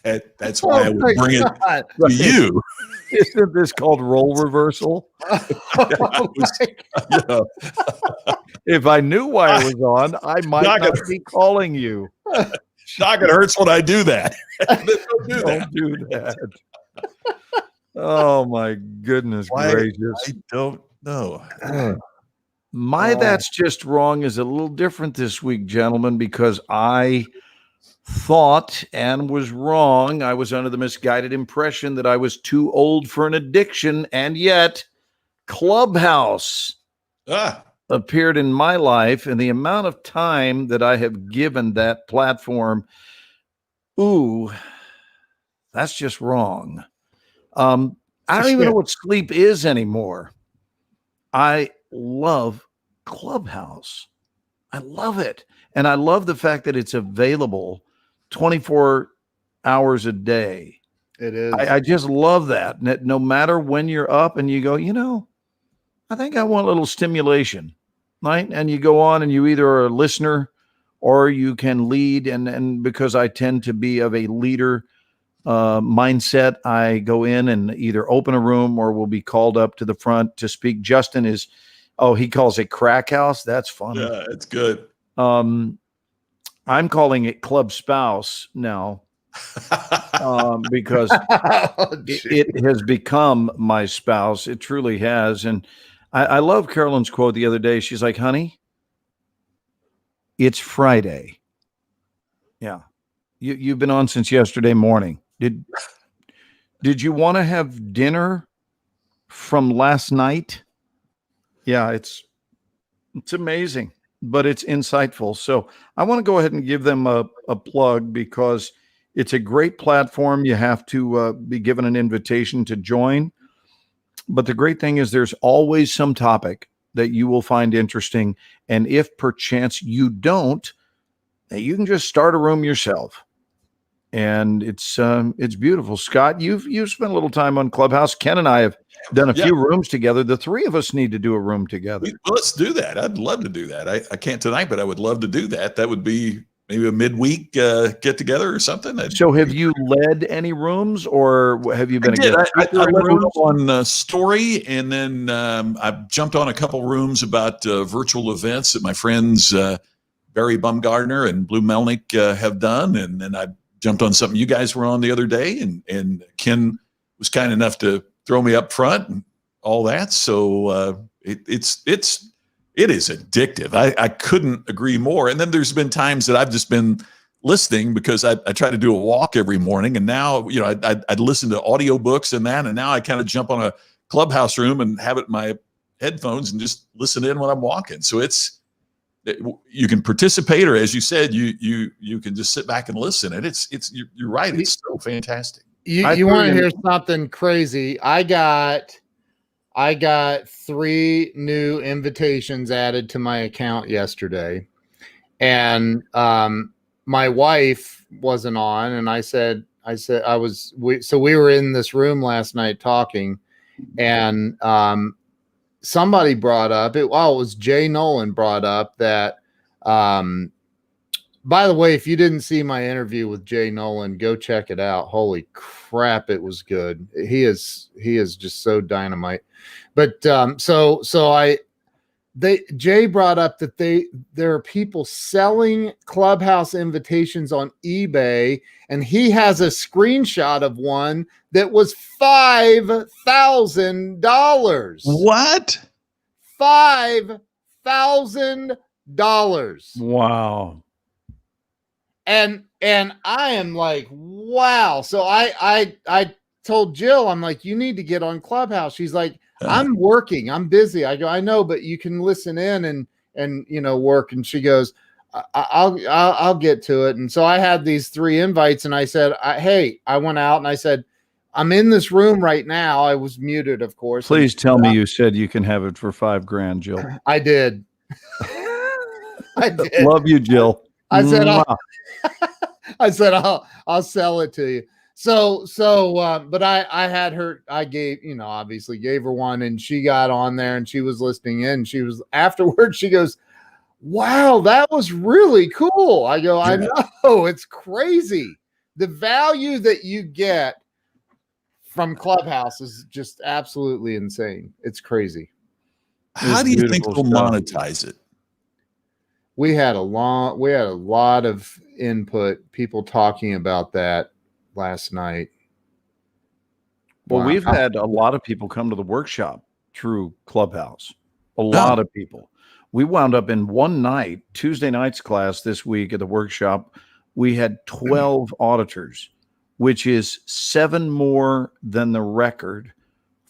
That's why I would my bring God. it to you. Isn't this called role reversal? Oh, my If I knew why it was on, I might Not not gonna- be calling you. Shock, it hurts when I do that. Don't do that. Don't do that. Oh my goodness Why- gracious. I don't know. My Oh. that's just wrong is a little different this week, gentlemen, because I thought and was wrong. I was under the misguided impression that I was too old for an addiction, and yet Clubhouse appeared in my life, and the amount of time that I have given that platform, ooh, that's just wrong. I don't even know what sleep is anymore. I love Clubhouse. I love it. And I love the fact that it's available 24 hours a day. It is. I just love that. No matter when you're up and you go, I think I want a little stimulation, right? And you go on and you either are a listener or you can lead. And because I tend to be of a leader mindset, I go in and either open a room or will be called up to the front to speak. Justin he calls it Crack House. That's funny. Yeah, it's good. I'm calling it Club Spouse now because it has become my spouse. It truly has. And I love Carolyn's quote the other day. She's like, "Honey, it's Friday." Yeah. You've been on since yesterday morning. Did you want to have dinner from last night? Yeah, it's amazing, but it's insightful. So I want to go ahead and give them a plug because It's a great platform. You have to be given an invitation to join. But the great thing is there's always some topic that you will find interesting. And if perchance you don't, you can just start a room yourself. And it's beautiful. Scott, you've spent a little time on Clubhouse. Ken and I have done a few rooms together. The three of us need to do a room together. Let's do that. I'd love to do that. I can't tonight, but I would love to do that. That would be maybe a midweek get together or something. So have you led any rooms, or have you been I led one on Story, and then I've jumped on a couple rooms about virtual events that my friends Barry Bumgardner and Blue Melnick have done, and then I jumped on something you guys were on the other day, and Ken was kind enough to throw me up front and all that. So it is addictive. I couldn't agree more. And then there's been times that I've just been listening because I try to do a walk every morning. And now, I'd listen to audiobooks and that. And now I kind of jump on a Clubhouse room and have it in my headphones and just listen in when I'm walking. So you can participate, or as you said, you can just sit back and listen. And you're right. It's so fantastic. You want to hear something crazy? I got 3 new invitations added to my account yesterday, and my wife wasn't on, and we were in this room last night talking, and somebody brought up it was Jay Nolan brought up that by the way, if you didn't see my interview with Jay Nolan, go check it out. Holy crap, it was good. He is just so dynamite. But Jay brought up that there are people selling Clubhouse invitations on eBay, and he has a screenshot of one that was $5,000. What? $5,000. Wow. And I am like, wow. So I told Jill, I'm like, you need to get on Clubhouse. She's like, I'm working, I'm busy. I go, I know, but you can listen in and work. And she goes, I'll get to it. And so I had these 3 invites, and I said, I went out and I said, I'm in this room right now. I was muted, of course. Please tell me you said you can have it for $5,000, Jill. I did. I did. Love you, Jill. I said, I'll sell it to you. So, but I had her, I gave, obviously gave her one, and she got on there and she was listening in. Afterwards, she goes, wow, that was really cool. I go, I know, it's crazy. The value that you get from Clubhouse is just absolutely insane. It's crazy. How do you think they'll monetize it? We had a lot of input, people talking about that last night. Well, we've had a lot of people come to the workshop through Clubhouse. A lot of people. We wound up in one night, Tuesday night's class this week at the workshop, we had 12 auditors, which is 7 more than the record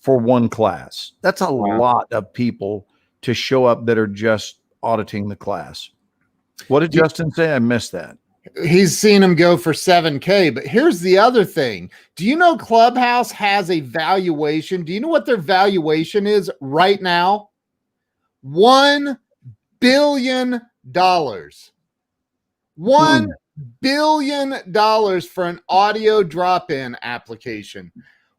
for one class. That's a lot of people to show up that are just auditing the class. What did Justin say? I missed that. He's seen them go for $7,000. But here's the other thing. Do you know Clubhouse has a valuation? Do you know what their valuation is right now? $1 billion. $1 billion for an audio drop-in application.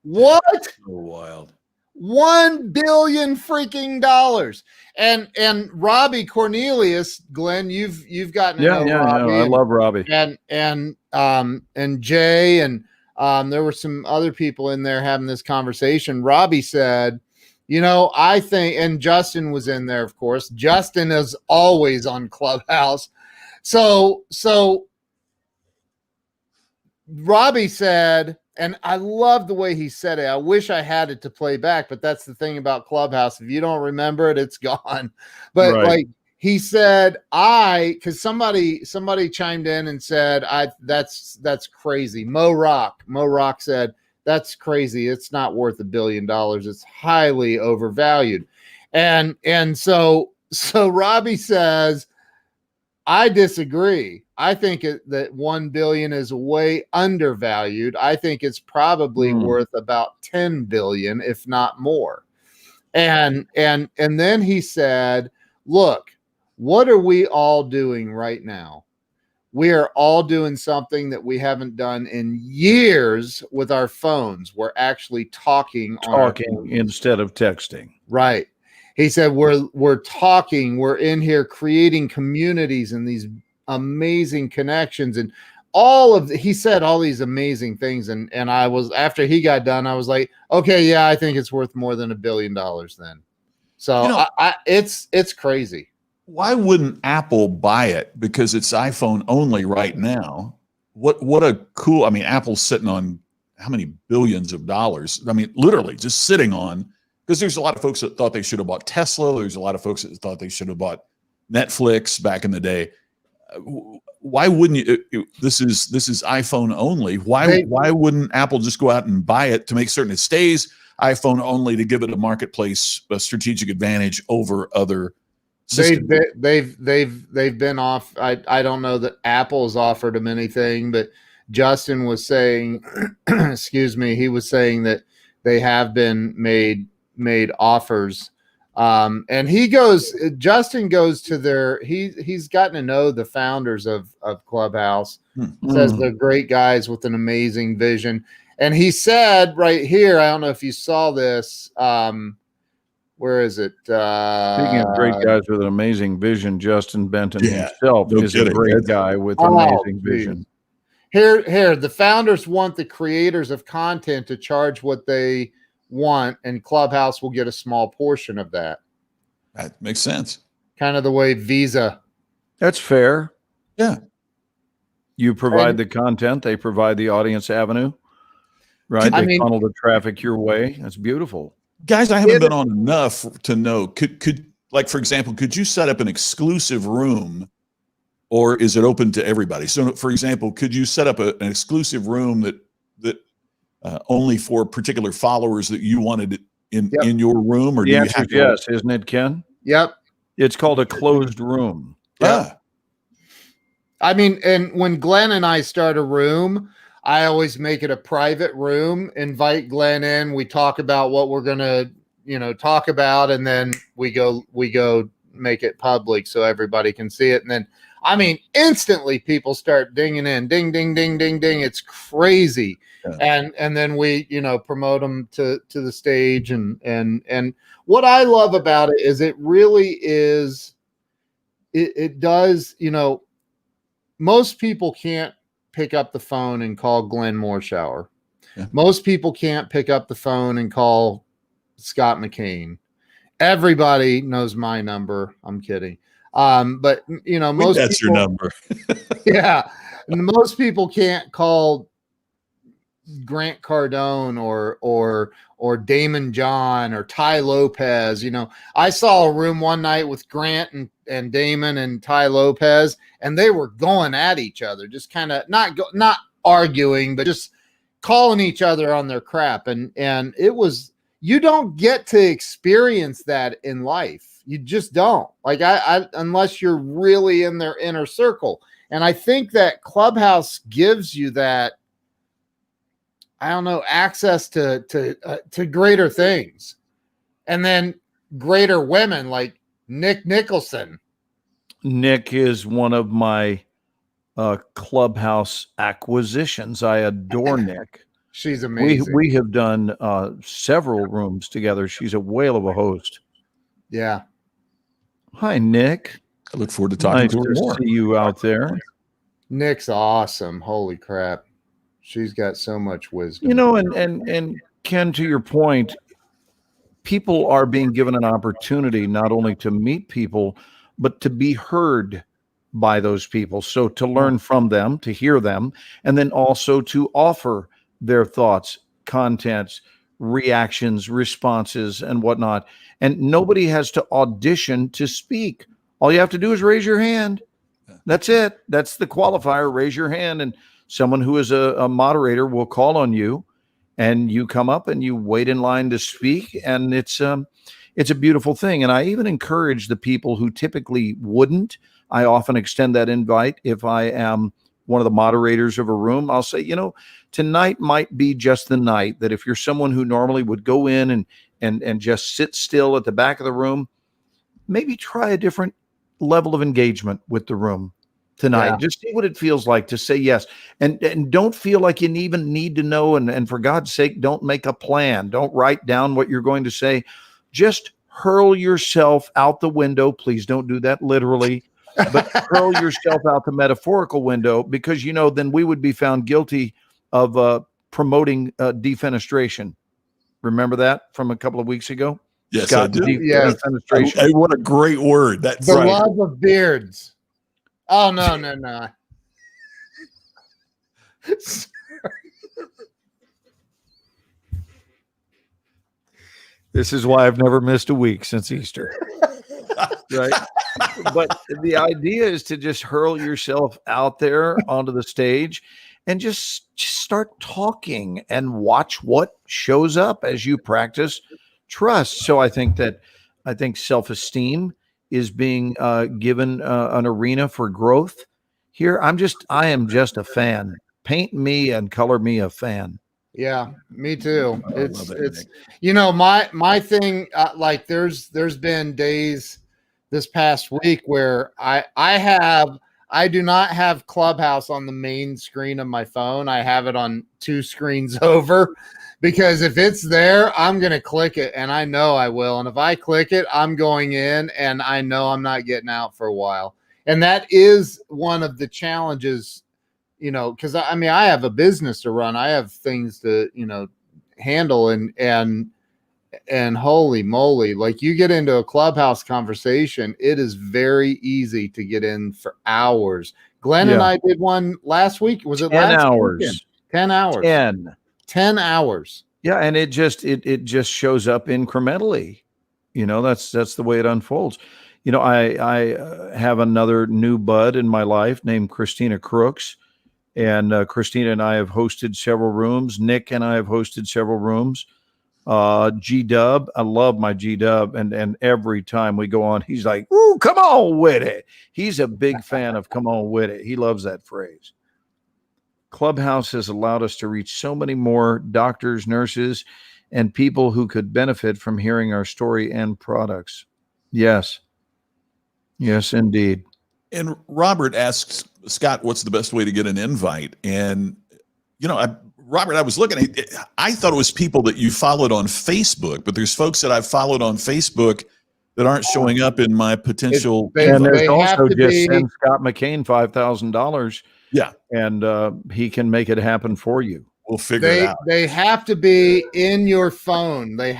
What? So wild. $1 billion freaking dollars. And Robbie Cornelius, Glenn, you've gotten to know Robbie. I love Robbie. And Jay, and there were some other people in there having this conversation. Robbie said, I think, and Justin was in there, of course. Justin is always on Clubhouse. So Robbie said, and I love the way he said it. I wish I had it to play back, but that's the thing about Clubhouse. If you don't remember it, it's gone. But like he said, because somebody chimed in and said, that's crazy. Mo Rock said, that's crazy. It's not worth $1 billion. It's highly overvalued. And so Robbie says, I disagree. I think that 1 billion is way undervalued. I think it's probably worth about 10 billion, if not more. And then he said, look, what are we all doing right now? We are all doing something that we haven't done in years with our phones. We're actually talking instead of texting. Right. He said, we're talking, we're in here creating communities and these amazing connections and he said all these amazing things. And I was, after he got done, I was like, okay, yeah, I think it's worth more than $1 billion then. So it's crazy. Why wouldn't Apple buy it? Because it's iPhone only right now. What a cool, I mean, Apple's sitting on how many billions of dollars? I mean, literally just sitting on, because there's a lot of folks that thought they should have bought Tesla. There's a lot of folks that thought they should have bought Netflix back in the day. Why wouldn't you? This is iPhone only. Why wouldn't Apple just go out and buy it to make certain it stays iPhone only, to give it a marketplace, a strategic advantage over other systems? They've been off. I don't know that Apple's offered them anything, but Justin was saying, excuse me, he was saying that they have been made offers. And Justin goes to he's gotten to know the founders of Clubhouse. Says they're great guys with an amazing vision. And he said right here, I don't know if you saw this. Where is it? Speaking of great guys with an amazing vision, Justin Benton himself is a great guy with amazing vision. Here, the founders want the creators of content to charge what they want, and Clubhouse will get a small portion of that. That makes sense. Kind of the way Visa. That's fair. Yeah. You provide the content, they provide the audience avenue, right? They funnel the traffic your way. That's beautiful. Guys, I haven't been on enough to know. Could like, for example, could you set up an exclusive room, or is it open to everybody? So, for example, could you set up an exclusive room that only for particular followers that you wanted in your room, or do you have to? Yes, isn't it, Ken? Yep. It's called a closed room. Yeah. I mean, and when Glenn and I start a room, I always make it a private room, invite Glenn in. We talk about what we're going to, talk about. And then we go make it public so everybody can see it. And then, I mean, instantly people start dinging in, ding, ding, ding, ding, ding. It's crazy. Yeah. And then we, promote them to the stage. And what I love about it is it really is, it does, most people can't pick up the phone and call Glenn Morshower. Yeah. Most people can't pick up the phone and call Scott McCain. Everybody knows my number. I'm kidding. But most that's people, your number. Yeah. And most people can't call Grant Cardone or Damon John or Ty Lopez. I saw a room one night with Grant and Damon and Ty Lopez, and they were going at each other, just kind of not arguing, but just calling each other on their crap. And it was, you don't get to experience that in life. You just don't. Like I unless you're really in their inner circle. And I think that Clubhouse gives you that, I don't know, access to greater things. And then greater women like Nick Nicholson. Nick is one of my Clubhouse acquisitions. I adore Nick. She's amazing. We have done several rooms together. She's a whale of a host. Yeah. Hi, Nick. I look forward to talking to her more. See you out there. Nick's awesome. Holy crap. She's got so much wisdom. And Ken, to your point, people are being given an opportunity not only to meet people, but to be heard by those people. So to learn from them, to hear them, and then also to offer their thoughts, contents, reactions, responses, and whatnot. And nobody has to audition to speak. All you have to do is raise your hand. That's it. That's the qualifier. Raise your hand, and someone who is a moderator will call on you, and you come up and you wait in line to speak. And it's a beautiful thing. And I even encourage the people who typically wouldn't I often extend that invite. If I am one of the moderators of a room, I'll say, tonight might be just the night that if you're someone who normally would go in and just sit still at the back of the room, maybe try a different level of engagement with the room tonight. Yeah. Just see what it feels like to say yes. And don't feel like you even need to know. And for God's sake, don't make a plan. Don't write down what you're going to say. Just hurl yourself out the window. Please don't do that literally, but hurl yourself out the metaphorical window, because, then we would be found guilty of promoting defenestration. Remember that from a couple of weeks ago? Yes, Scott, I do. Yes. defenestration. Hey, what a great word. That's The right. love of beards. Oh, no. This is why I've never missed a week since Easter. Right. But the idea is to just hurl yourself out there onto the stage and just start talking and watch what shows up as you practice trust. So I think self-esteem is being given an arena for growth here. I am just a fan. Paint me and color me a fan. Yeah, me too. I love that, It's Nick. my thing. Like there's been days this past week where I do not have Clubhouse on the main screen of my phone. I have it on 2 screens over, because if it's there, I'm going to click it, and I know I will. And if I click it, I'm going in, and I know I'm not getting out for a while. And that is one of the challenges, because I have a business to run. I have things to, handle, and holy moly, like you get into a Clubhouse conversation, it is very easy to get in for hours. Glenn and I did one last week. Was it 10 last hours? weekend? 10 hours. 10 hours. Yeah, and it just shows up incrementally. That's the way it unfolds. I have another new bud in my life named Christina Crooks, and Christina and I have hosted several rooms. Nick and I have hosted several rooms. G-Dub, I love my G-Dub, and every time we go on, he's like, "Ooh, come on with it." He's a big fan of "come on with it." He loves that phrase. Clubhouse has allowed us to reach so many more doctors, nurses, and people who could benefit from hearing our story and products. Yes, indeed. And Robert asks Scott, what's the best way to get an invite? And, Robert, I was looking, I thought it was people that you followed on Facebook, but there's folks that I've followed on Facebook that aren't showing up in my potential. And there's They have also to just be- send Scott McCain $5,000. Yeah. And he can make it happen for you. We'll figure it out. They have to be in your phone. It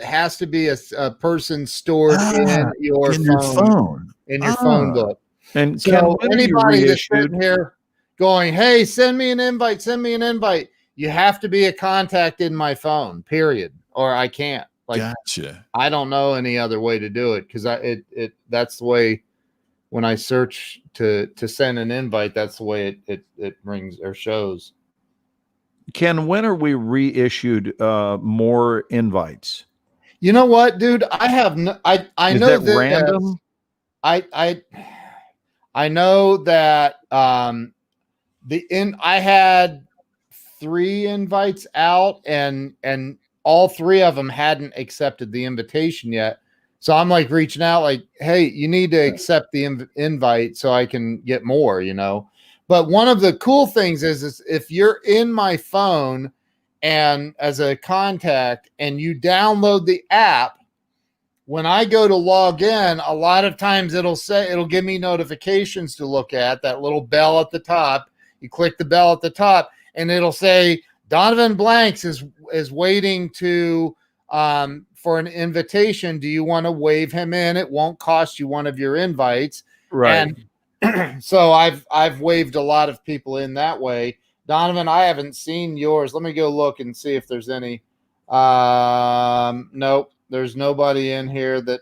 has to be a person stored in your phone. In your phone book. And So Ken, when are you anybody that's reissued? sitting here going, "Hey, send me an invite," you have to be a contact in my phone, period, or I can't. Like, Gotcha. I don't know any other way to do it, because that's the way. When I search to send an invite, that's the way it rings or shows. Ken, when are we reissued more invites? You know what, dude? I have I Is know that that random? I know that I had 3 invites out, and all 3 of them hadn't accepted the invitation yet. So I'm like reaching out, like, "Hey, you need to accept the invite so I can get more," But one of the cool things is if you're in my phone and as a contact and you download the app, when I go to log in, a lot of times it'll give me notifications to look at, that little bell at the top. You click the bell at the top and it'll say Donovan Blanks is waiting to for an invitation. Do you want to wave him in? It won't cost you one of your invites. Right. And so I've waved a lot of people in that way. Donovan, I haven't seen yours. Let me go look and see if there's any. Nope, there's nobody in here that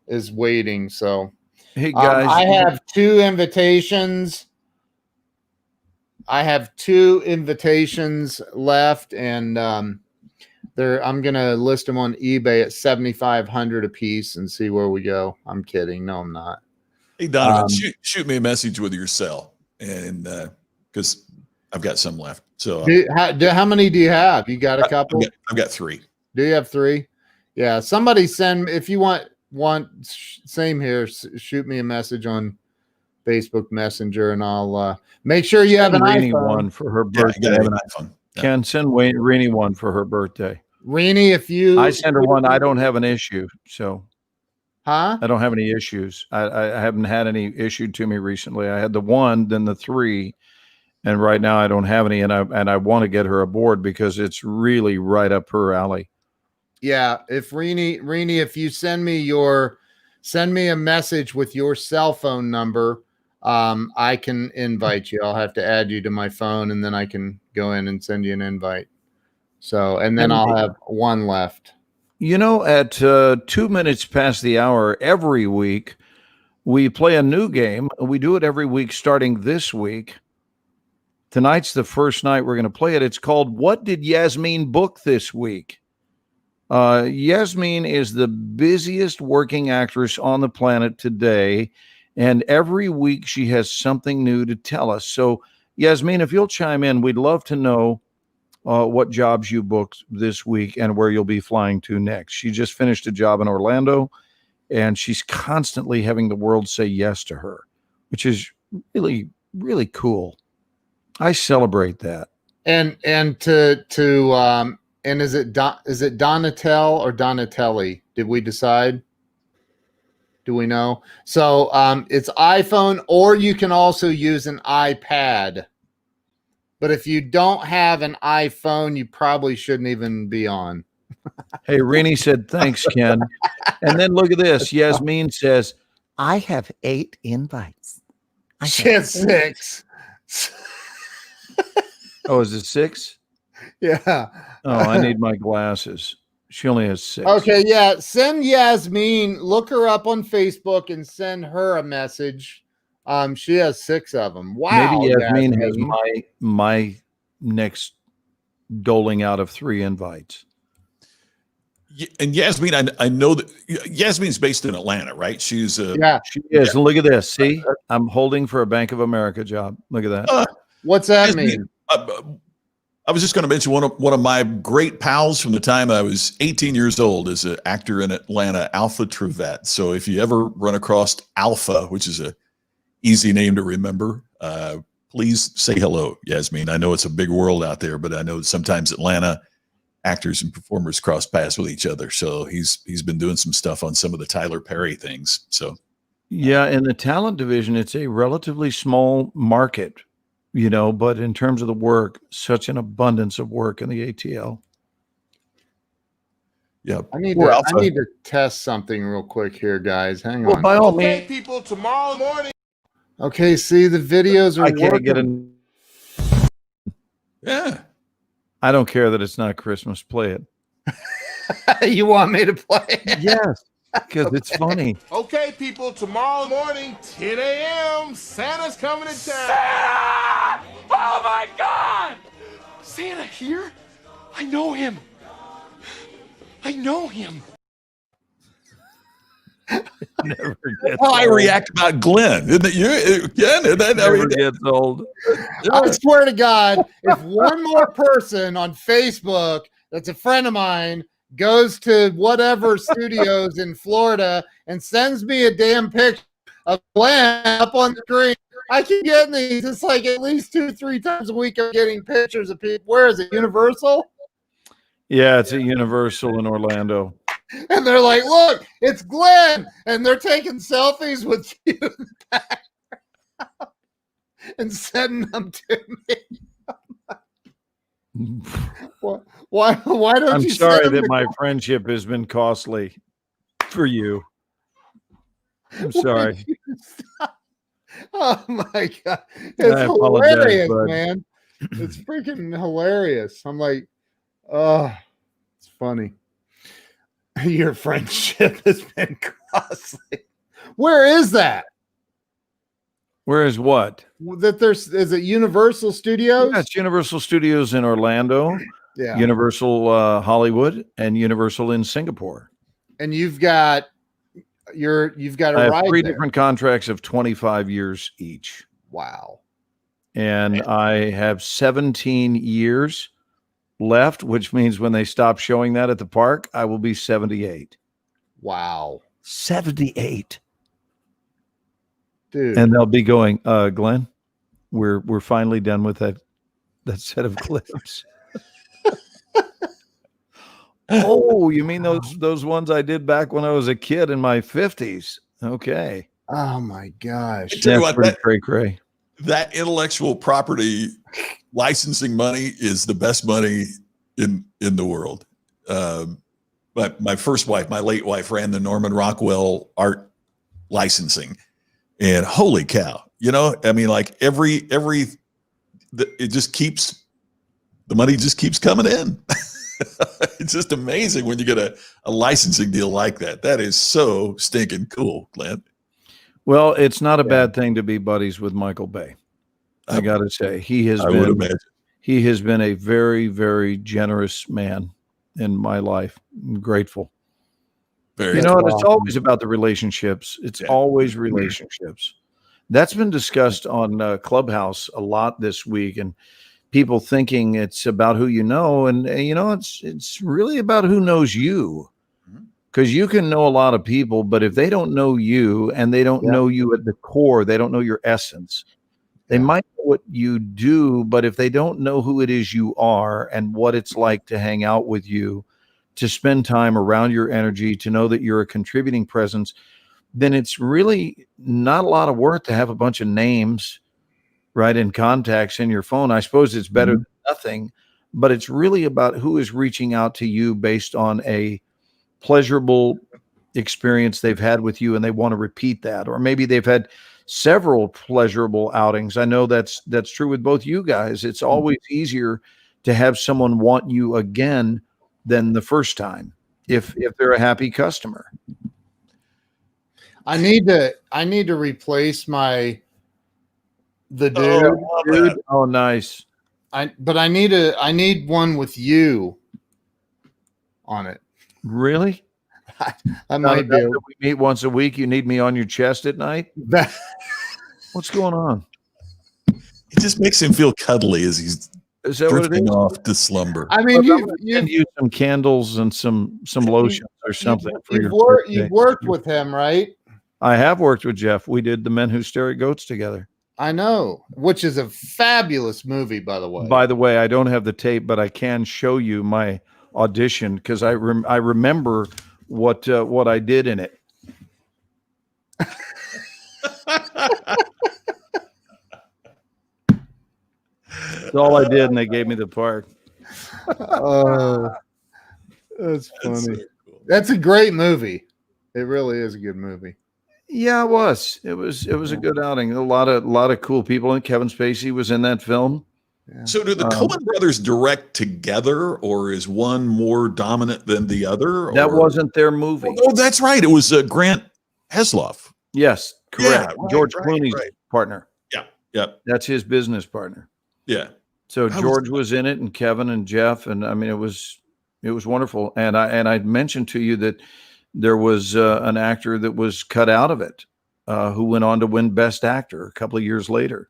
is waiting. So Hey guys, I have 2 invitations. I have 2 invitations left, and I'm gonna list them on eBay at 7,500 a piece and see where we go. I'm kidding. No, I'm not. Hey, Donovan, shoot me a message with your cell, and because I've got some left. So How many do you have? You got a couple? I've got 3. Do you have 3? Yeah. Somebody send, if you want same here. Shoot me a message on Facebook Messenger, and I'll make sure you have an Rini iPhone. one for her Yeah, birthday. I gotta have an iPhone. Yeah. Ken, send Rini one for her birthday. Rini, if you I send her one. I don't have an issue, so huh? I don't have any issues. I haven't had any issued to me recently. I had the 1, then the 3, and right now I don't have any. And I want to get her aboard because it's really right up her alley. Yeah. If Rini, if you send me a message with your cell phone number, I can invite you. I'll have to add you to my phone, and then I can go in and send you an invite. So, and then I'll have 1 left. You know, at 2 minutes past the hour every week, we play a new game. We do it every week starting this week. Tonight's the first night we're going to play it. It's called What Did Yasmin Book This Week? Yasmin is the busiest working actress on the planet today, and every week she has something new to tell us. So, Yasmin, if you'll chime in, we'd love to know what jobs you booked this week and where you'll be flying to next. She just finished a job in Orlando, and she's constantly having the world say yes to her, which is really, really cool. I celebrate that. And is it Donatel or Donatelli? Did we decide? Do we know? So it's iPhone, or you can also use an iPad. But if you don't have an iPhone, you probably shouldn't even be on. Hey, Rini said, thanks, Ken. And then look at this. Yasmin says, I have 8 invites. She has 6. Oh, is it 6? Yeah. Oh, I need my glasses. She only has 6. Okay, yeah. Send Yasmin, look her up on Facebook and send her a message. She has 6 of them. Wow. Maybe Yasmin has my next doling out of 3 invites. And Yasmin, I know that Yasmin's based in Atlanta, right? She's yeah, she is. And look at this. See, I'm holding for a Bank of America job. Look at that. What's that Yasmin, mean? I was just going to mention one of my great pals from the time I was 18 years old is an actor in Atlanta, Alpha Trevette. So if you ever run across Alpha, which is a easy name to remember, please say hello, Yasmin. I know it's a big world out there, but I know sometimes Atlanta actors and performers cross paths with each other. So he's been doing some stuff on some of the Tyler Perry things. So yeah, in the talent division, it's a relatively small market, you know, but in terms of the work, such an abundance of work in the ATL. yeah, I need to test something real quick here, guys. Hang on. By all means, people, tomorrow morning. Okay, see, the videos are I can't working. yeah. I don't care that it's not Christmas. Play it. You want me to play it? Yes, because it's funny. Okay, people, tomorrow morning, 10 a.m., Santa's coming to town. Santa! Oh, my God! Santa here? I know him. I know him. Never gets How I old. react about Glenn. Isn't it you? Again, Never gets old. I swear to God, if one more person on Facebook that's a friend of mine goes to whatever studios in Florida and sends me a damn picture of Glenn up on the screen, I keep getting these. It's like at least 2-3 times a week I'm getting pictures of people. Where is it? Universal? Yeah, it's at Universal in Orlando. And they're like, look, it's Glenn. And they're taking selfies with you and sending them to me. Why don't I'm you sorry send them that to my friendship has been costly for you. I'm sorry. Oh my God. I It's apologize, hilarious, bud. man. It's freaking hilarious. I'm like, oh, it's funny. Your friendship has been costly. Where is that? Where is what? Is it Universal Studios? Yeah, it's Universal Studios in Orlando. Yeah. Universal Hollywood, and Universal in Singapore. And you've got you've got I a have ride 3 there. different contracts of 25 years each. Wow. And I have 17 years left, which means when they stop showing that at the park, I will be 78. Wow. 78. Dude. And they'll be going, Glenn, we're finally done with that set of clips. Oh, you mean those ones I did back when I was a kid in my 50s? Okay. Oh my gosh. I tell you That's what, pretty cray. that intellectual property licensing money is the best money in the world. But my first wife, my late wife, ran the Norman Rockwell art licensing, and holy cow, I mean, like it just keeps, the money just keeps coming in. It's just amazing when you get a licensing deal like that. That is so stinking cool, Glenn. Well, it's not a bad thing to be buddies with Michael Bay. I got to say, I would imagine. he has been a very, very generous man in my life. I'm grateful. Very It's awesome. always about the relationships. It's always relationships. That's been discussed on Clubhouse a lot this week, and people thinking it's about who you know, and it's really about who knows you. Because you can know a lot of people, but if they don't know you and they don't know you at the core, they don't know your essence. They might know what you do, but if they don't know who it is you are and what it's like to hang out with you, to spend time around your energy, to know that you're a contributing presence, then it's really not a lot of work to have a bunch of names, right, and contacts in your phone. I suppose it's better than nothing, but it's really about who is reaching out to you based on a pleasurable experience they've had with you and they want to repeat that, or maybe they've had several pleasurable outings. I know that's true with both you guys. It's always easier to have someone want you again than the first time if they're a happy customer. I need to replace the dude. Oh, nice. But I need one with you on it. Really? I might be. We meet once a week. You need me on your chest at night? What's going on? It just makes him feel cuddly as he's Is that what it drifting is? off to slumber. I mean, Well, send you some candles and some lotions or something. You've worked with him, right? I have worked with Jeff. We did The Men Who Stare at Goats together. I know, which is a fabulous movie, by the way. By the way, I don't have the tape, but I can show you my audition because I remember what I did in it. That's all I did, and they gave me the part. Oh, that's funny. That's so cool. That's a great movie. It really is a good movie. Yeah, it was. It was a good outing. A lot of cool people, and Kevin Spacey was in that film. Yeah. So do the Coen brothers direct together, or is one more dominant than the other? That or- wasn't their movie. Oh, that's right. It was Grant Hesloff. Yes, correct. Yeah, right, George right, Clooney's right. partner. Yep. That's his business partner. Yeah. So How was George was in it, and Kevin and Jeff, and I mean, it was wonderful. And I mentioned to you that there was an actor that was cut out of it, who went on to win Best Actor a couple of years later.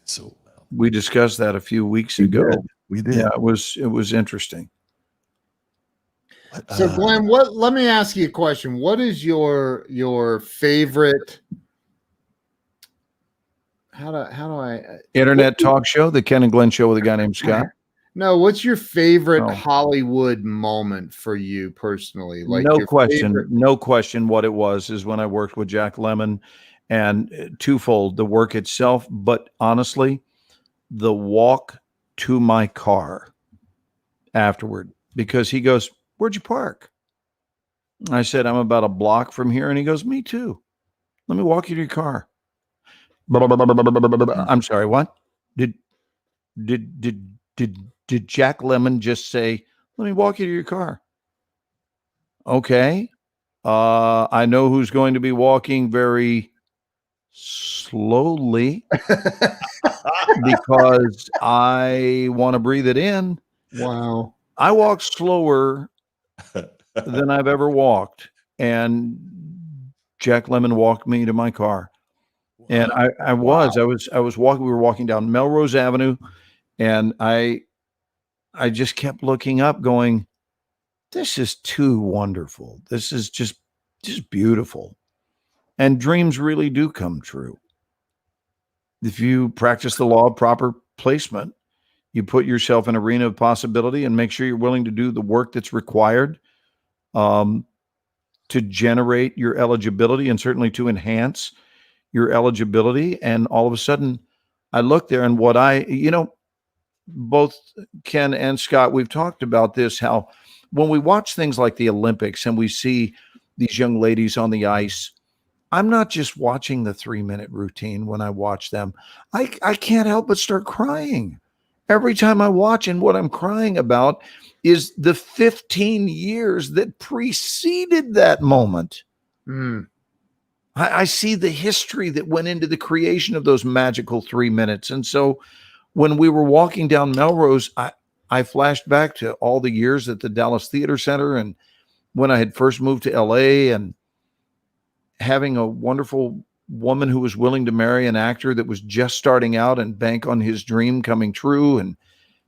So We discussed that a few weeks ago. we did. Yeah, it was interesting. So, Glenn, let me ask you a question. What is your favorite? How do I Internet talk show, the Ken and Glenn show with a guy named Scott. No, what's your favorite Oh. Hollywood moment for you personally? Like No your question. favorite- No question. What it was is when I worked with Jack Lemmon, and twofold, the work itself, but honestly, the walk to my car afterward, because he goes, "Where'd you park?" I said, "I'm about a block from here." And he goes, "Me too. Let me walk you to your car." I'm sorry, what? Did Jack Lemmon just say, "Let me walk you to your car"? Okay. I know who's going to be walking very slowly because I want to breathe it in. Wow. I walked slower than I've ever walked, and Jack Lemmon walked me to my car. And I was walking. We were walking down Melrose Avenue, and I just kept looking up, going, "This is too wonderful. This is just beautiful." And dreams really do come true if you practice the law of proper placement. You put yourself in an arena of possibility and make sure you're willing to do the work that's required to generate your eligibility and certainly to enhance your eligibility. And all of a sudden, I look there, and what both Ken and Scott, we've talked about this, how when we watch things like the Olympics and we see these young ladies on the ice, I'm not just watching the 3-minute routine when I watch them. I can't help but start crying every time I watch. And what I'm crying about is the 15 years that preceded that moment. I see the history that went into the creation of those magical 3 minutes. And so when we were walking down Melrose, I flashed back to all the years at the Dallas Theater Center and when I had first moved to LA and having a wonderful woman who was willing to marry an actor that was just starting out and bank on his dream coming true, and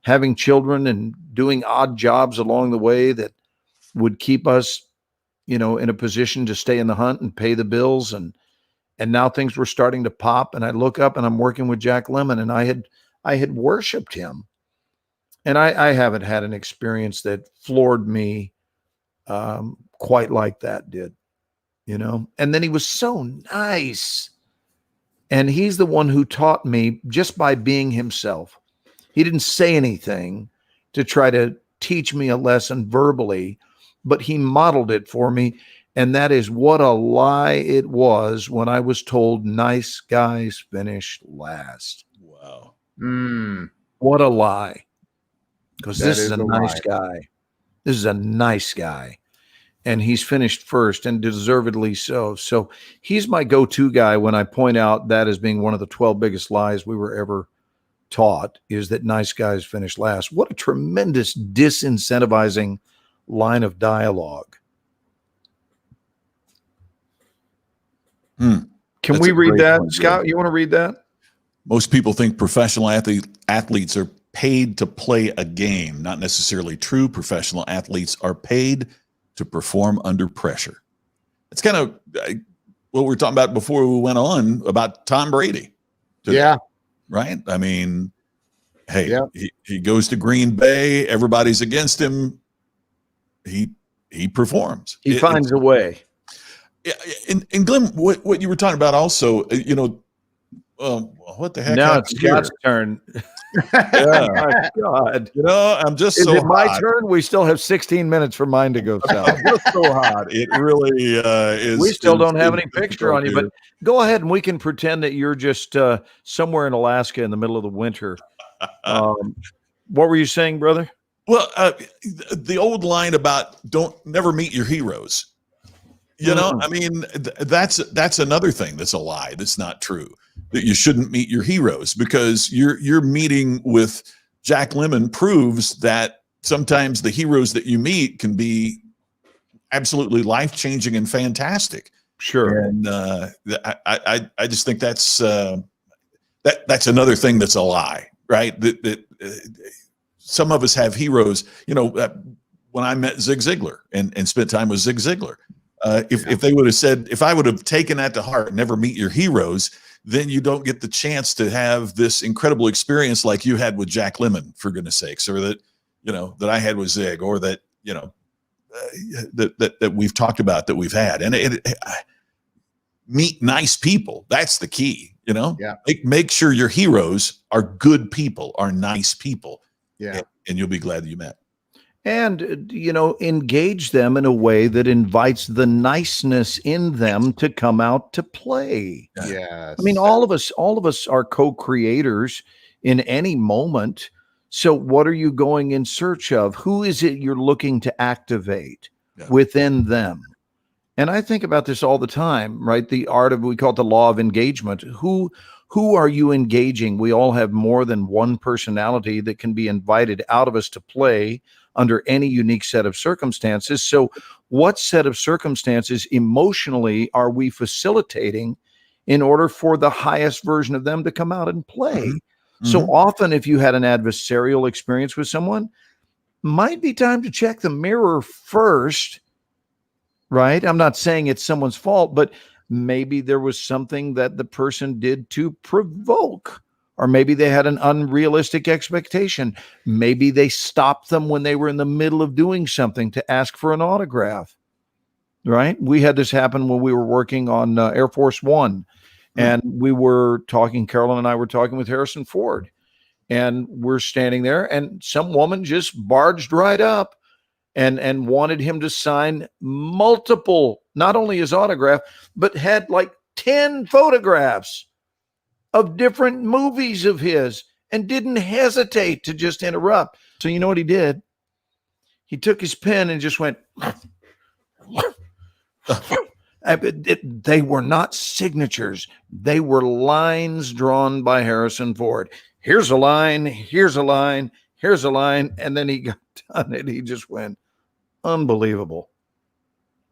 having children and doing odd jobs along the way that would keep us, in a position to stay in the hunt and pay the bills. And now things were starting to pop, and I look up and I'm working with Jack Lemmon, and I had worshiped him. And I haven't had an experience that floored me quite like that did. And then he was so nice. And he's the one who taught me just by being himself. He didn't say anything to try to teach me a lesson verbally, but he modeled it for me. And that is what a lie it was when I was told nice guys finish last. Wow. What a lie. Because That this is is a a nice lie. guy. This is a nice guy. And he's finished first, and deservedly so. So he's my go-to guy when I point out that as being one of the 12 biggest lies we were ever taught, is that nice guys finish last. What a tremendous disincentivizing line of dialogue. Can That's we a read great that? one, Scott, Jim. you want to read that? Most people think professional athletes are paid to play a game. Not necessarily true. Professional athletes are paid to perform under pressure. It's kind of what we were talking about before we went on about Tom Brady today, Yeah. right? I mean, hey, Yeah. he goes to Green Bay. Everybody's against him. He performs. He finds a way. Yeah, and Glenn, what you were talking about also, what the heck? Now happened it's here? Scott's turn. Yeah. My God. I'm just Is so it my hot. turn? We still have 16 minutes for mine to go south. I'm just so hot. It really is. We still don't have is any picture on you, but go ahead and we can pretend that you're just somewhere in Alaska in the middle of the winter. What were you saying, brother? Well, the old line about never meet your heroes. I mean, that's another thing that's a lie. That's not true. That you shouldn't meet your heroes, because your meeting with Jack Lemmon proves that sometimes the heroes that you meet can be absolutely life-changing and fantastic. Sure. And I just think that's another thing that's a lie, right? That some of us have heroes. When I met Zig Ziglar and spent time with Zig Ziglar, if they would have said, if I would have taken that to heart, never meet your heroes, then you don't get the chance to have this incredible experience like you had with Jack Lemmon, for goodness sakes, or that I had with Zig, or that that we've talked about, that we've had. And meet nice people. That's the key. Yeah. Make sure your heroes are good people, are nice people. Yeah. And you'll be glad that you met. And, engage them in a way that invites the niceness in them to come out to play. Yes. I mean, all of us are co-creators in any moment. So what are you going in search of? Who is it you're looking to activate within them? And I think about this all the time, right? The art of, we call it the law of engagement. Who who are you engaging? We all have more than one personality that can be invited out of us to play under any unique set of circumstances. So what set of circumstances emotionally are we facilitating in order for the highest version of them to come out and play? Mm-hmm. So often, if you had an adversarial experience with someone, might be time to check the mirror first, right? I'm not saying it's someone's fault, but maybe there was something that the person did to provoke, or maybe they had an unrealistic expectation. Maybe they stopped them when they were in the middle of doing something to ask for an autograph, right? We had this happen when we were working on Air Force One, and we were talking, Carolyn and I were talking with Harrison Ford, and we're standing there, and some woman just barged right up and wanted him to sign multiple, not only his autograph, but had like 10 photographs of different movies of his, and didn't hesitate to just interrupt. So you know what he did? He took his pen and just went. They were not signatures. They were lines drawn by Harrison Ford. Here's a line, here's a line, here's a line. And then he got done and he just went, unbelievable.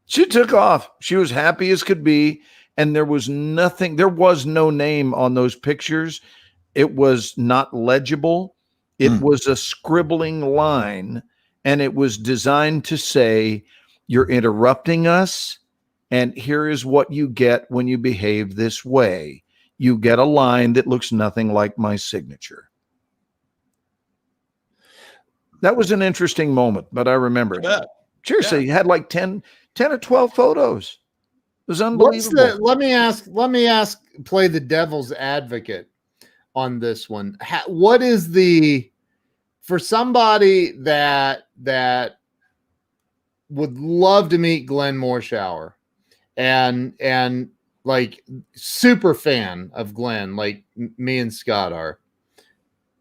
She took off. She was happy as could be. And there was nothing, there was no name on those pictures. It was not legible. It was a scribbling line, and it was designed to say, you're interrupting us, and here is what you get when you behave this way. You get a line that looks nothing like my signature. That was an interesting moment, but I remember it. Yeah. Seriously, you had like 10 or 12 photos. It was unbelievable. Let me ask, play the devil's advocate on this one. What is for somebody that would love to meet Glenn Morshower and like super fan of Glenn, like me and Scott are,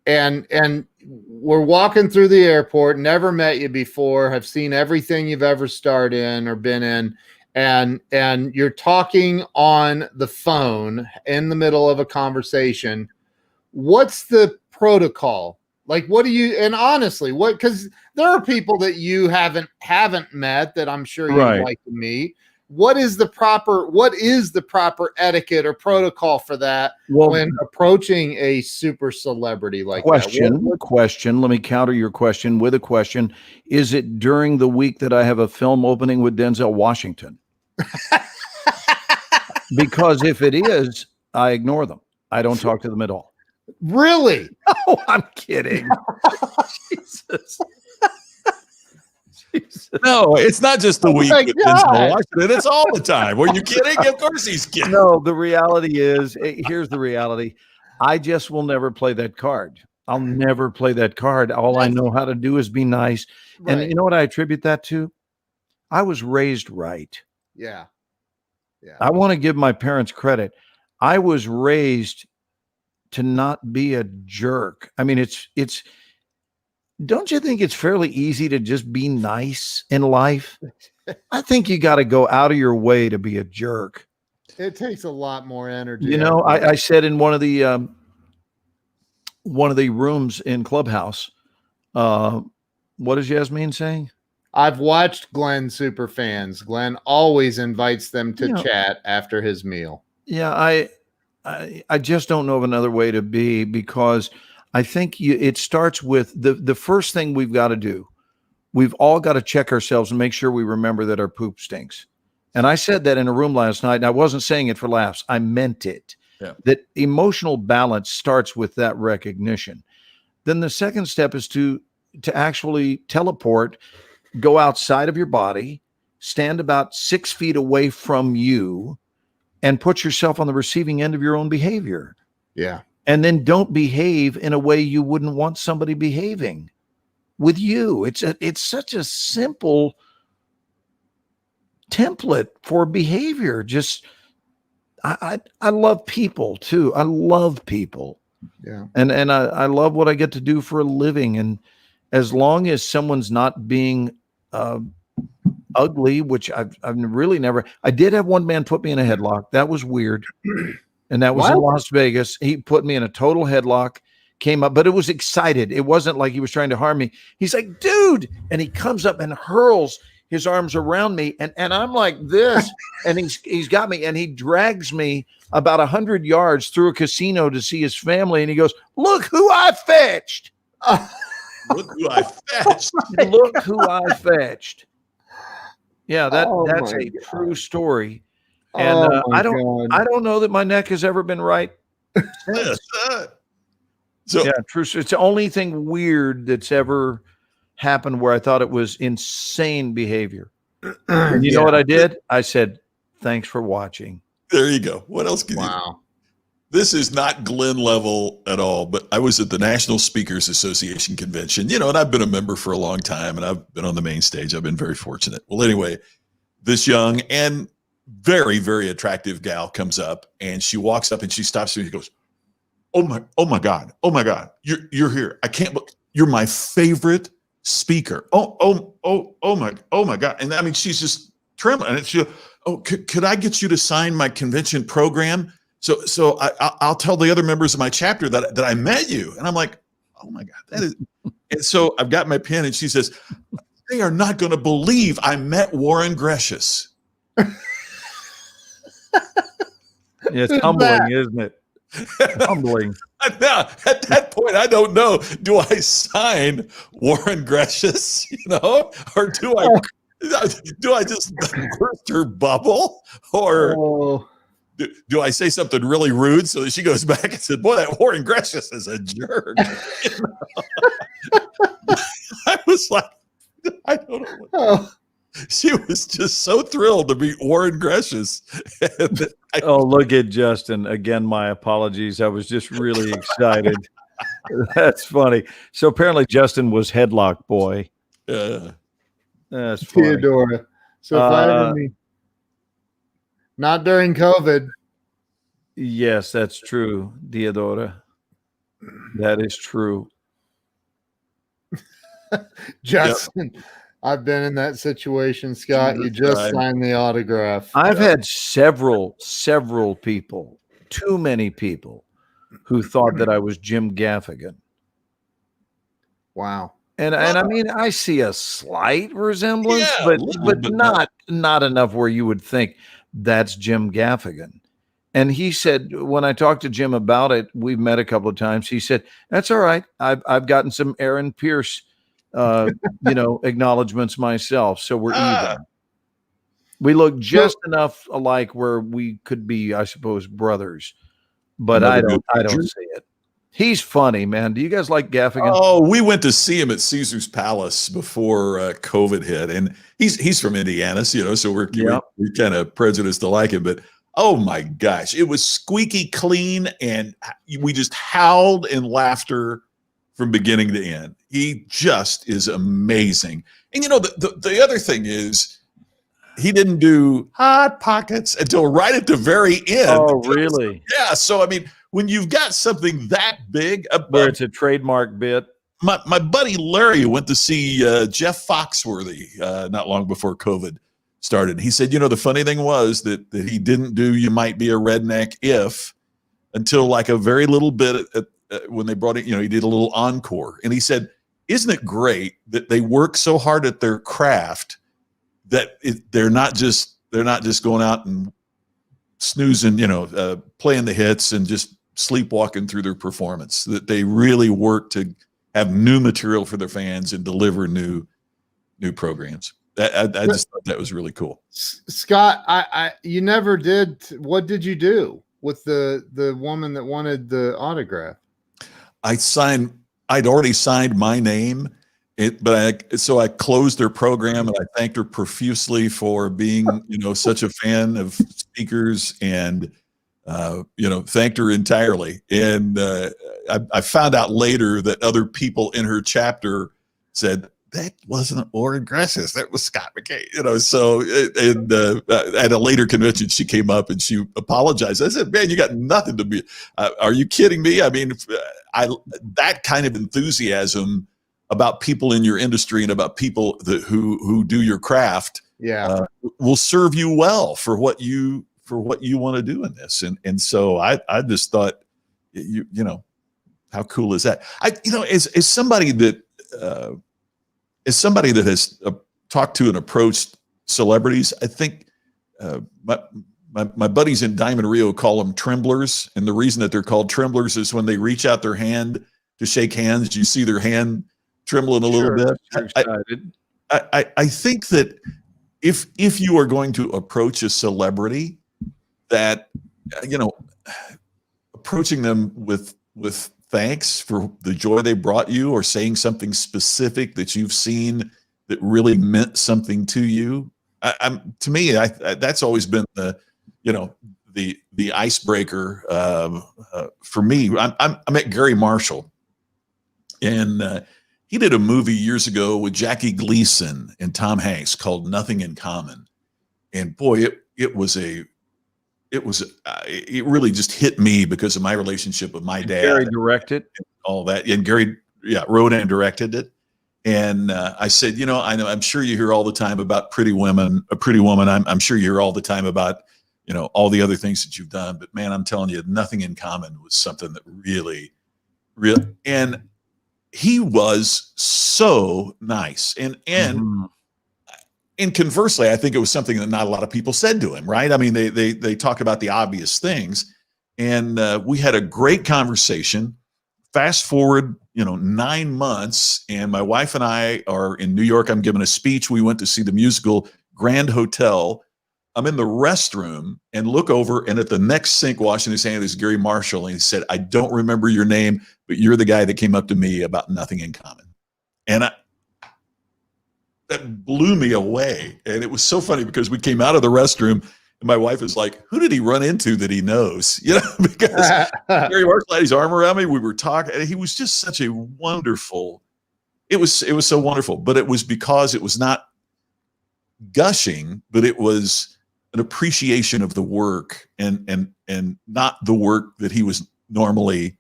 and we're walking through the airport, never met you before, have seen everything you've ever starred in or been in, and you're talking on the phone in the middle of a conversation. What's the protocol? Like, what do you, and honestly, because there are people that you haven't met that I'm sure you'd like to meet. What is the proper etiquette or protocol for that when approaching a super celebrity like that? Question. Let me counter your question with a question. Is it during the week that I have a film opening with Denzel Washington? Because if it is, I ignore them. I don't talk to them at all. Really? Oh, I'm kidding. Jesus. No, it's not just the week with Denzel Washington. It's all the time. Were you kidding? Of course he's kidding. No, the reality is, here's the reality. I just will never play that card. I'll never play that card. All I know how to do is be nice. Right. And you know what I attribute that to? I was raised right. Yeah. I want to give my parents credit. I was raised to not be a jerk. I mean, it's don't you think it's fairly easy to just be nice in life? I think you got to go out of your way to be a jerk. It takes a lot more energy. You know, I said in one of the rooms in Clubhouse, what is Yasmin saying? I've watched Glenn super fans. Glenn always invites them to chat after his meal. Yeah, I just don't know of another way to be, because I think it starts with the first thing we've got to do. We've all got to check ourselves and make sure we remember that our poop stinks. And I said that in a room last night, and I wasn't saying it for laughs. I meant it. Yeah. That emotional balance starts with that recognition. Then the second step is to actually teleport, go outside of your body, stand about 6 feet away from you, and put yourself on the receiving end of your own behavior. Yeah. And then don't behave in a way you wouldn't want somebody behaving with you. It's such a simple template for behavior. Just, I love people too. I love people. Yeah. And I love what I get to do for a living. And as long as someone's not being ugly, which I've really never, I did have one man put me in a headlock. That was weird. And that was in What? Las Vegas. He put me in a total headlock, came up, but it was excited. It wasn't like he was trying to harm me. He's like, dude. And he comes up and hurls his arms around me. And I'm like this. And he's got me. And he drags me about 100 yards through a casino to see his family. And he goes, look who I fetched. Look who I fetched. Look who I fetched. Yeah, that's my a God. true story. And Oh my I don't know that my neck has ever been right. Yes. So Yeah, true. It's the only thing weird that's ever happened where I thought it was insane behavior. And you know what I did? I said, thanks for watching. there you go. What else can you? Wow. This is not Glenn level at all, but I was at the National Speakers Association convention, and I've been a member for a long time, and I've been on the main stage. I've been very fortunate. Well, anyway, this young and very, very attractive gal comes up, and she walks up and she stops me and she goes, oh my God, you're here. I can't look. You're my favorite speaker. Oh my God. And I mean, she's just trembling. And she, could I get you to sign my convention program? So I'll tell the other members of my chapter that I met you. And I'm like, oh my God, that is. And so I've got my pen, and she says, they are not going to believe I met Warren Grecius. It's Who's humbling, that? isn't it? Humbling. Now, at that point, I don't know. Do I sign Warren Grecius, or do I just burst her bubble, or Oh, do I say something really rude so that she goes back and said, boy, that Warren Grecius is a jerk? I was like, I don't know. oh. She was just so thrilled to meet Warren Grecius. And Oh, look at Justin. Again, my apologies. I was just really excited. That's funny. So apparently Justin was headlock boy. That's funny. Theodora. So if I ever meet, not during COVID. Yes, that's true, Theodora. That is true. Justin, I've been in that situation, Scott. You just Right. signed the autograph. I've had several people, too many people, who thought that I was Jim Gaffigan. Wow. And I mean, I see a slight resemblance, Yeah, but a little, but not enough where you would think that's Jim Gaffigan. And he said, when I talked to Jim about it, we've met a couple of times. He said, "That's all right. I've gotten some Aaron Pierce, acknowledgments myself, so we're even. We look just enough alike where we could be, I suppose, brothers. But I don't see it. He's funny, man. Do you guys like Gaffigan? Oh, we went to see him at Caesar's Palace before COVID hit, and he's from Indiana, so we're kind of prejudiced to like him. But oh my gosh, it was squeaky clean, and we just howled in laughter from beginning to end. He just is amazing. And the other thing is, he didn't do Hot Pockets until right at the very end. Oh, really? Yeah. So I mean, when you've got something that big, Where it's a trademark bit. my buddy Larry went to see Jeff Foxworthy not long before COVID started. He said, the funny thing was that he didn't do You Might Be a Redneck If until like a very little bit when they brought it, he did a little encore. And he said, isn't it great that they work so hard at their craft that they're not just going out and snoozing, playing the hits and just sleepwalking through their performance, that they really work to have new material for their fans and deliver new programs. I just thought that was really cool. Scott, you never did. What did you do with the woman that wanted the autograph? I'd already signed my name, so I closed their program, and I thanked her profusely for being, such a fan of speakers, and thanked her entirely. And I found out later that other people in her chapter said, that wasn't Warren Grecius, that was Scott McKay. So at a later convention, she came up and she apologized. I said, man, you got nothing to be. Are you kidding me? I mean, that kind of enthusiasm about people in your industry and about people who do your craft, will serve you well for what you for what you want to do in this. And so I just thought, you know, how cool is that? As somebody that has talked to and approached celebrities, I think my buddies in Diamond Rio call them tremblers. And the reason that they're called tremblers is when they reach out their hand to shake hands, you see their hand trembling a little bit. I think that if you are going to approach a celebrity, that, you know, approaching them with thanks for the joy they brought you, or saying something specific that you've seen that really meant something to you. To me, that's always been the icebreaker for me. I met Gary Marshall, and he did a movie years ago with Jackie Gleason and Tom Hanks called Nothing in Common. And boy, it really just hit me because of my relationship with my dad. Gary directed all that, and Gary, wrote and directed it. And I said, you know, I'm sure you hear all the time about Pretty Woman. I'm sure you hear all the time about, you know, all the other things that you've done. But man, I'm telling you, Nothing in Common was something that really, and he was so nice. And conversely, I think it was something that not a lot of people said to him, right? I mean, they talk about the obvious things, and we had a great conversation. Fast forward, 9 months, and my wife and I are in New York. I'm giving a speech. We went to see the musical Grand Hotel. I'm in the restroom and look over, and at the next sink washing his hand is Gary Marshall. And he said, I don't remember your name, but you're the guy that came up to me about Nothing in Common. And that blew me away. And it was so funny because we came out of the restroom and my wife was like, who did he run into that he knows? Because Gary Marshall had his arm around me. We were talking, and he was just such a wonderful, it was so wonderful, but it was because it was not gushing, but it was an appreciation of the work and not the work that he was normally,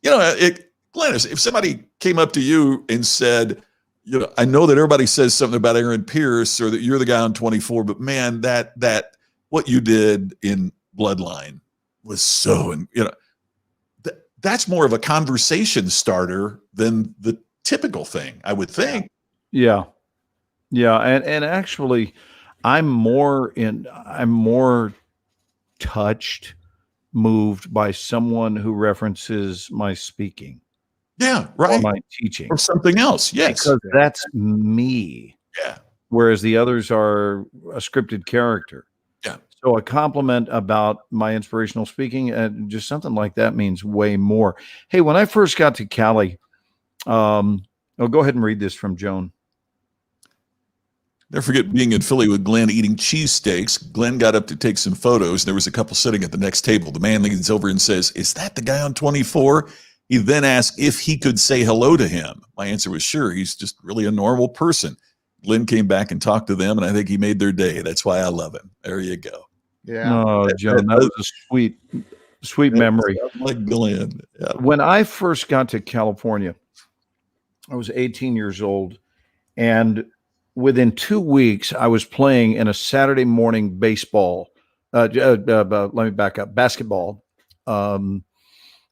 Glennis, if somebody came up to you and said, I know that everybody says something about Aaron Pierce or that you're the guy on 24, but man, that what you did in Bloodline was so, and that's more of a conversation starter than the typical thing, I would think. Yeah. And actually I'm more touched, moved by someone who references my speaking. Yeah, right. Or my teaching. Or something else. Yes. Because that's me. Yeah. Whereas the others are a scripted character. Yeah. So a compliment about my inspirational speaking and just something like that means way more. Hey, when I first got to Cali, go ahead and read this from Joan. Never forget being in Philly with Glenn eating cheesesteaks. Glenn got up to take some photos. There was a couple sitting at the next table. The man leans over and says, is that the guy on 24? He then asked if he could say hello to him. My answer was sure. He's just really a normal person. Glenn came back and talked to them, and I think he made their day. That's why I love him. There you go. Yeah. Oh, Joan, that was a sweet memory. Like Glenn. Yeah. When I first got to California, I was 18 years old, and within 2 weeks, I was playing in a Saturday morning baseball. Let me back up. Basketball.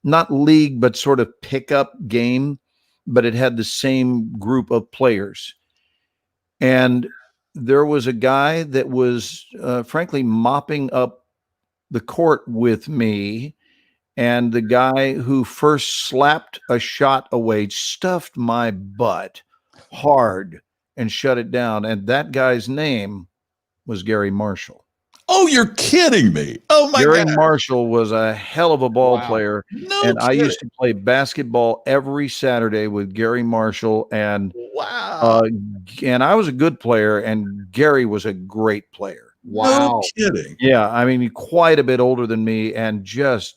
Not league, but sort of pickup game, but it had the same group of players. And there was a guy that was, frankly, mopping up the court with me. And the guy who first slapped a shot away stuffed my butt hard and shut it down. And that guy's name was Gary Marshall. Oh, you're kidding me. Oh, my God. Gary Marshall was a hell of a ball player. No and I kidding. used to play basketball every Saturday with Gary Marshall. And wow. And I was a good player, and Gary was a great player. Wow. No kidding. Yeah, I mean, quite a bit older than me, and just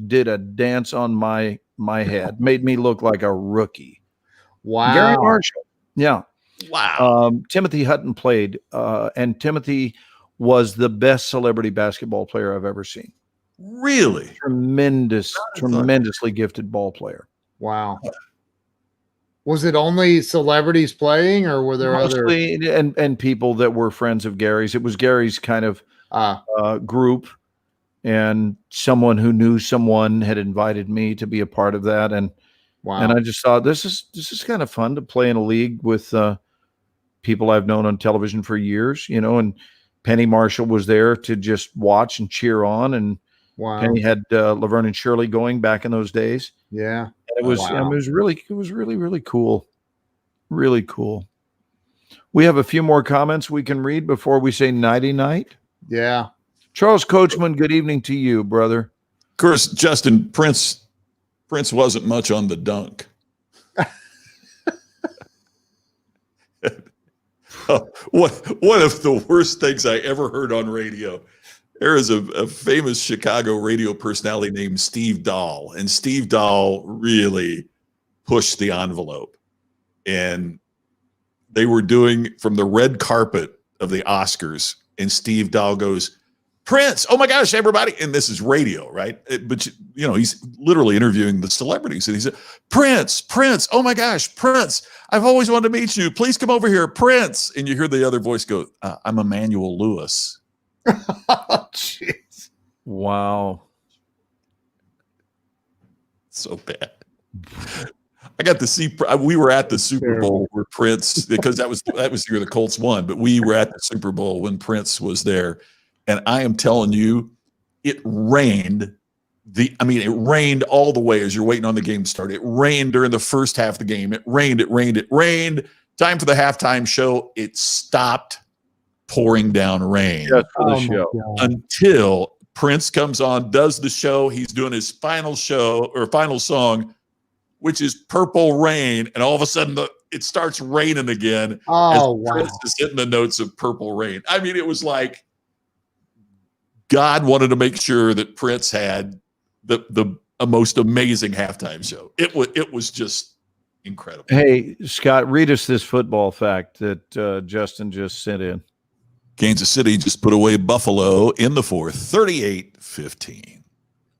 did a dance on my head. Made me look like a rookie. Wow. Gary Marshall. Yeah. Wow. Timothy Hutton played, and Timothy was the best celebrity basketball player I've ever seen. Really? Tremendously gifted ball player. Wow. Was it only celebrities playing, or were there Mostly, and people that were friends of Gary's? It was Gary's kind of group, and someone who knew someone had invited me to be a part of that, and Wow. I just thought this is kind of fun to play in a league with people I've known on television for years, and Penny Marshall was there to just watch and cheer on, and Wow. Penny had Laverne and Shirley going back in those days. Yeah. And it was Wow. it was really cool. Really cool. We have a few more comments we can read before we say nighty night. Yeah. Charles Coachman, good evening to you, brother. Of course, Justin, Prince wasn't much on the dunk. One of the worst things I ever heard on radio. There is a famous Chicago radio personality named Steve Dahl, and Steve Dahl really pushed the envelope. And they were doing from the red carpet of the Oscars, and Steve Dahl goes, Prince, oh my gosh, everybody. And this is radio, right? But he's literally interviewing the celebrities. And he said, Prince, oh my gosh, Prince, I've always wanted to meet you. Please come over here, Prince. And you hear the other voice go, I'm Emmanuel Lewis. Oh, jeez. Wow. So bad. I got to see, we were at the Super Bowl where Prince, because that was the year the Colts won, but we were at the Super Bowl when Prince was there. And I am telling you, it rained. It rained all the way as you're waiting on the game to start. It rained during the first half of the game. It rained. Time for the halftime show. It stopped pouring down rain Just for the show. until Prince comes on, does the show. He's doing his final show or final song, which is Purple Rain. And all of a sudden it starts raining again. Oh, as wow. Prince is hitting the notes of Purple Rain. I mean, it was like God wanted to make sure that Prince had the most amazing halftime show. It was just incredible. Hey, Scott, read us this football fact that Justin just sent in. Kansas City just put away Buffalo in the fourth, 38-15.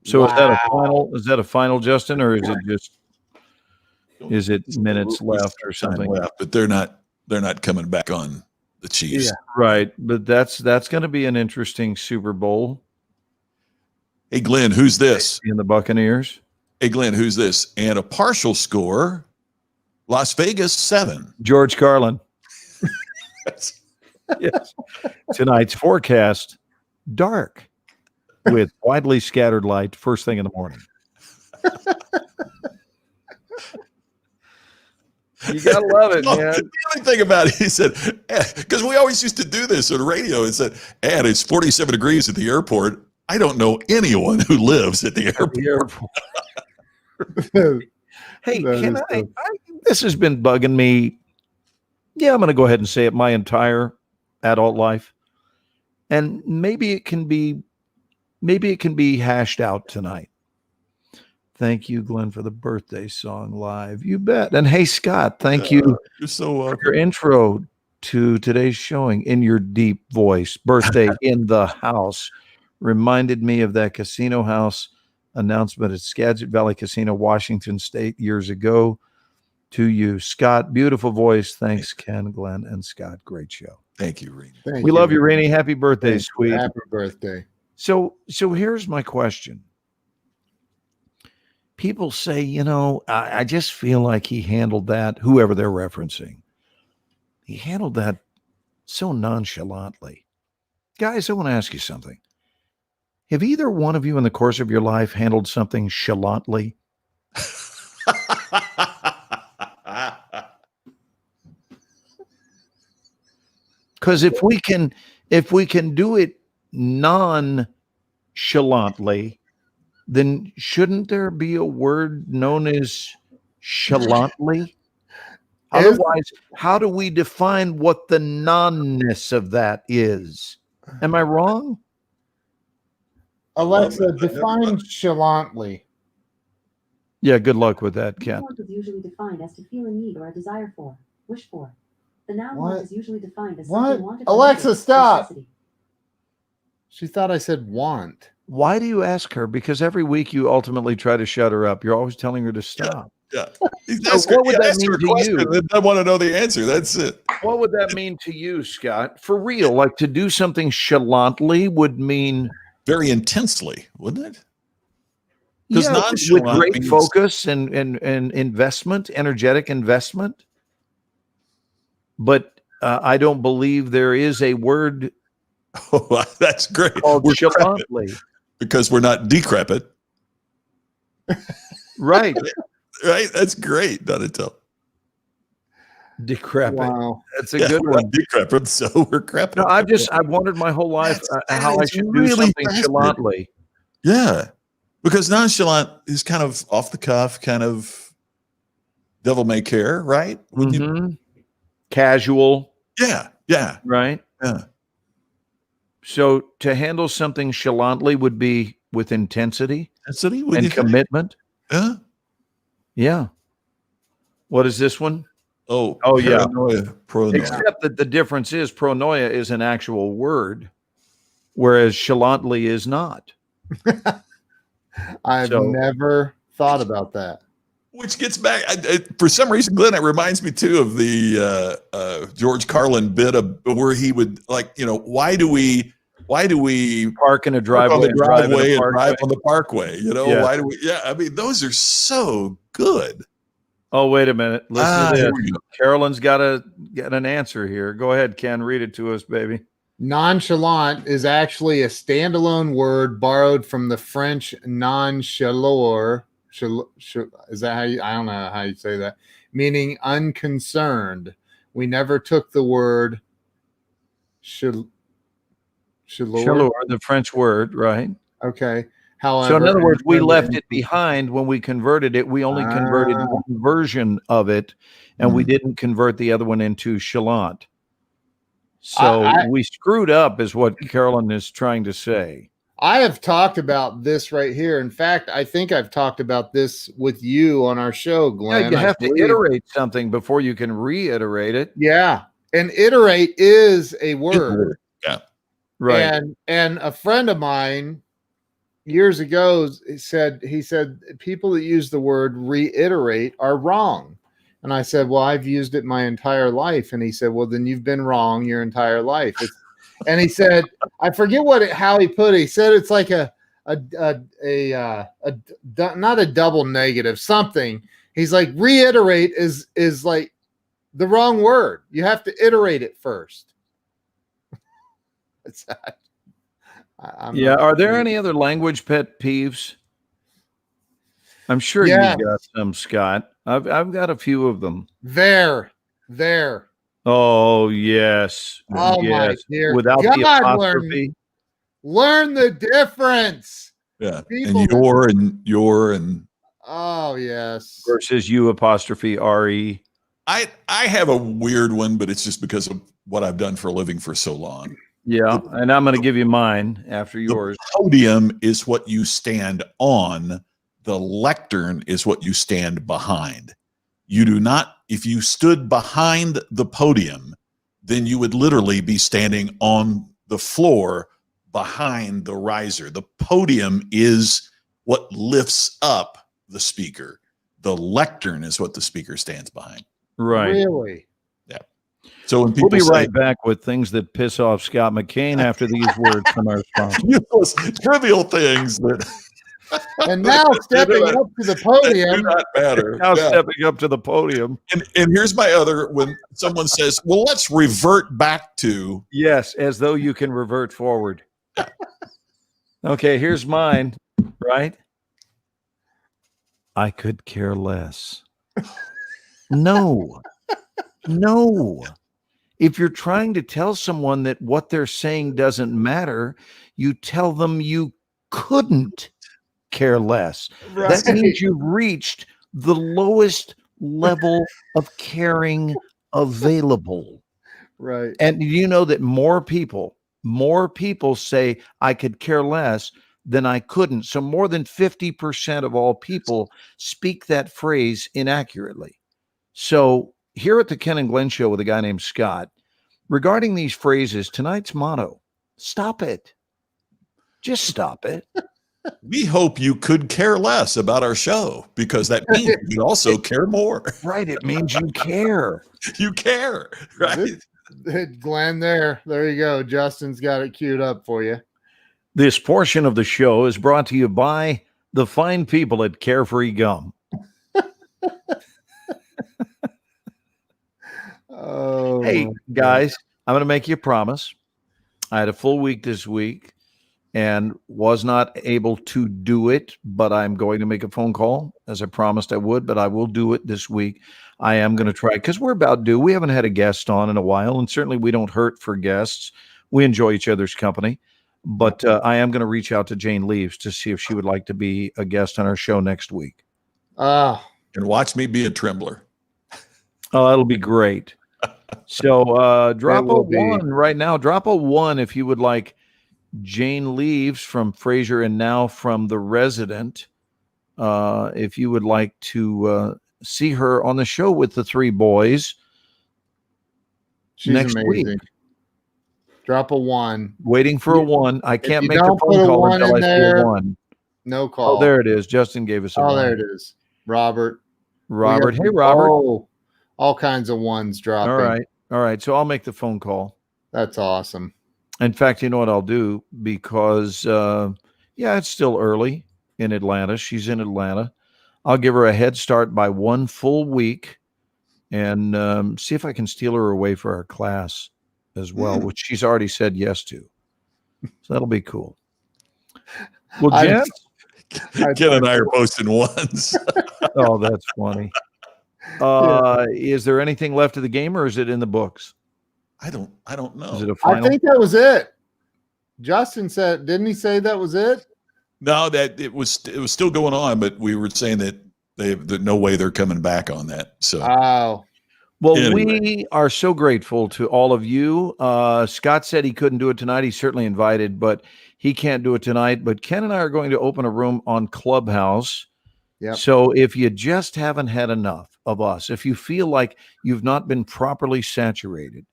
So is that a final, Justin, or is it minutes left or something? Left, but they're not coming back on the Chiefs. Yeah. Right, but that's going to be an interesting Super Bowl. Hey, Glenn, who's this? In the Buccaneers. Hey, Glenn, who's this? And a partial score, Las Vegas 7. George Carlin. Yes. Tonight's forecast, dark with widely scattered light first thing in the morning. You got to love it, man. The other thing about it, he said, because we always used to do this on radio, and said, and it's 47 degrees at the airport. I don't know anyone who lives at the airport. Hey, can I this has been bugging me. Yeah, I'm going to go ahead and say it my entire adult life. And maybe it can be hashed out tonight. Thank you, Glenn, for the birthday song live. You bet. And hey, Scott, thank you You're so welcome. for your intro to today's showing in your deep voice. Birthday in the house reminded me of that casino house announcement at Skagit Valley Casino, Washington State years ago. To you, Scott. Beautiful voice. Thanks, Ken, Glenn, and Scott. Great show. Thank you, Reenie. We love you, Rainey. Happy birthday, sweet. Happy birthday. So here's my question. People say, I just feel like he handled that, whoever they're referencing, he handled that so nonchalantly. Guys, I want to ask you something. Have either one of you in the course of your life handled something chalantly? Because if we can do it nonchalantly, then shouldn't there be a word known as chalantly? Otherwise, how do we define what the nonness of that is? Am I wrong? Alexa, define chalantly. Yeah, good luck with that, Ken. Want is usually defined as to feel a need or a desire for, wish for. The noun What? want is usually defined as What? something wanted. or Alexa, needed, stop. necessity. She thought I said want. Why do you ask her? Because every week you ultimately try to shut her up. You're always telling her to stop. Yeah. So what would that mean to you? I want to know the answer. That's it. What would that mean to you, Scott? For real, like to do something chalantly would mean Very intensely, wouldn't it? Because with nonchalant great means- focus and investment, energetic investment. But I don't believe there is a word Oh, that's great. called We're chalantly. because we're not decrepit. Right. Right? That's great, Donatello. Decrepit. Wow. That's a Yeah, good we're one. not decrepit, so we're crepit. No, I've wondered my whole life That how I is should do really something fascinating. chalantly. Yeah. Because nonchalant is kind of off the cuff, kind of devil may care, right? Wouldn't you- Mhm. Casual, Yeah. Yeah. right? Yeah. So to handle something chalantly would be with intensity That's what he would and you think? commitment. Yeah. Yeah. What is this one? Oh, Oh, yeah. Pronoia. Except that the difference is pronoia is an actual word, whereas chalantly is not. I've So- never thought about that. Which gets back, for some reason, Glenn, it reminds me too of the George Carlin bit of where he would why do we Park in a park on driveway, the and drive in a driveway and parkway. drive on the parkway? Yeah. Why do we? Yeah, I mean, those are so good. Oh, wait a minute. Listen to here this. we go. Carolyn's got an answer here. Go ahead, Ken. Read it to us, baby. Nonchalant is actually a standalone word borrowed from the French nonchaleur. Is that how you? I don't know how you say that. Meaning unconcerned. We never took the word chaleur. Chaleur, the French word, right? Okay. However, So in other words, we left it. it behind when we converted it. We only converted Ah. one version of it, and we Hmm. didn't convert the other one into chalant. So I- we screwed up, is what Carolyn is trying to say. I have talked about this right here. In fact, I think I've talked about this with you on our show, Glenn. Yeah, you I have to believe. iterate something before you can reiterate it. Yeah. And iterate is a word. Yeah. Right. And a friend of mine years ago said people that use the word reiterate are wrong. And I said, well, I've used it my entire life. And he said, well, then you've been wrong your entire life. And he said, I forget how he put it. He said it's like a not a double negative, something. He's like, reiterate is like the wrong word. You have to iterate it first. I'm Yeah. not- Are there any other language pet peeves? I'm sure Yes. you've got some, Scott. I've got a few of them. There. Oh yes. Oh, my yes. dear Without the God, apostrophe. Learn the difference. Yeah. People And that- your and Oh, yes. Versus you apostrophe re. I have a weird one, but it's just because of what I've done for a living for so long. Yeah, and I'm going to give you mine after The yours. podium is what you stand on. The lectern is what you stand behind. You do not, if you stood behind the podium, then you would literally be standing on the floor behind the riser. The podium is what lifts up the speaker. The lectern is what the speaker stands behind. Right. Really? So when We'll people be say right back with things that piss off Scott McCain after these words from our sponsor. useless, trivial things that, And now stepping up to the that do podium. not matter. Now Yeah. stepping up to the podium. And here's my other, when someone says, well, let's revert back to, Yes, as though you can revert forward. Okay, here's mine, right? I could care less. No. If you're trying to tell someone that what they're saying doesn't matter, you tell them you couldn't care less. That means you've reached the lowest level of caring available. Right. And you know that more people say I could care less than I couldn't. So more than 50% of all people speak that phrase inaccurately. So here at the Ken and Glenn Show with a guy named Scott, regarding these phrases, tonight's motto, stop it. Just stop it. We hope you could care less about our show because that means you can also care more. Right. It means you care. You care, right? Glenn, there you go. Justin's got it queued up for you. This portion of the show is brought to you by the fine people at Carefree Gum. Oh, Hey, guys, I'm going to make you a promise. I had a full week this week and was not able to do it, but I'm going to make a phone call as I promised I would, but I will do it this week. I am going to try because we're about due. We haven't had a guest on in a while, and certainly we don't hurt for guests. We enjoy each other's company, but I am going to reach out to Jane Leaves to see if she would like to be a guest on our show next week. And watch me be a trembler. Oh, that'll be great. So drop a one right now. Drop a one if you would like Jane Leaves from Frasier and Now from The Resident. If you would like to see her on the show with the three boys. She's next amazing. week. Drop a one. Waiting for a one. I can't make the don't put phone a call one until I in see there, a one. No call. Oh, there it is. Justin gave us a one. there it is. Robert. Robert. We Hey, have- Robert. Oh, all kinds of ones dropping. All right. All right. So I'll make the phone call. That's awesome. In fact, you know what I'll do? Because, it's still early in Atlanta. She's in Atlanta. I'll give her a head start by one full week and see if I can steal her away for our class as well, which she's already said yes to. So that'll be cool. Well, Jen? Ken and I are posting ones. Oh, that's funny. Is there anything left of the game or is it in the books? I don't know. Is it a I final? think that was it. Justin said, didn't he say that was it? No, that it was still going on, but we were saying that there's no way they're coming back on that. So Oh, Well, Anyway. we are so grateful to all of you. Scott said he couldn't do it tonight. He's certainly invited, but he can't do it tonight. But Ken and I are going to open a room on Clubhouse. Yep. So if you just haven't had enough of us, if you feel like you've not been properly saturated,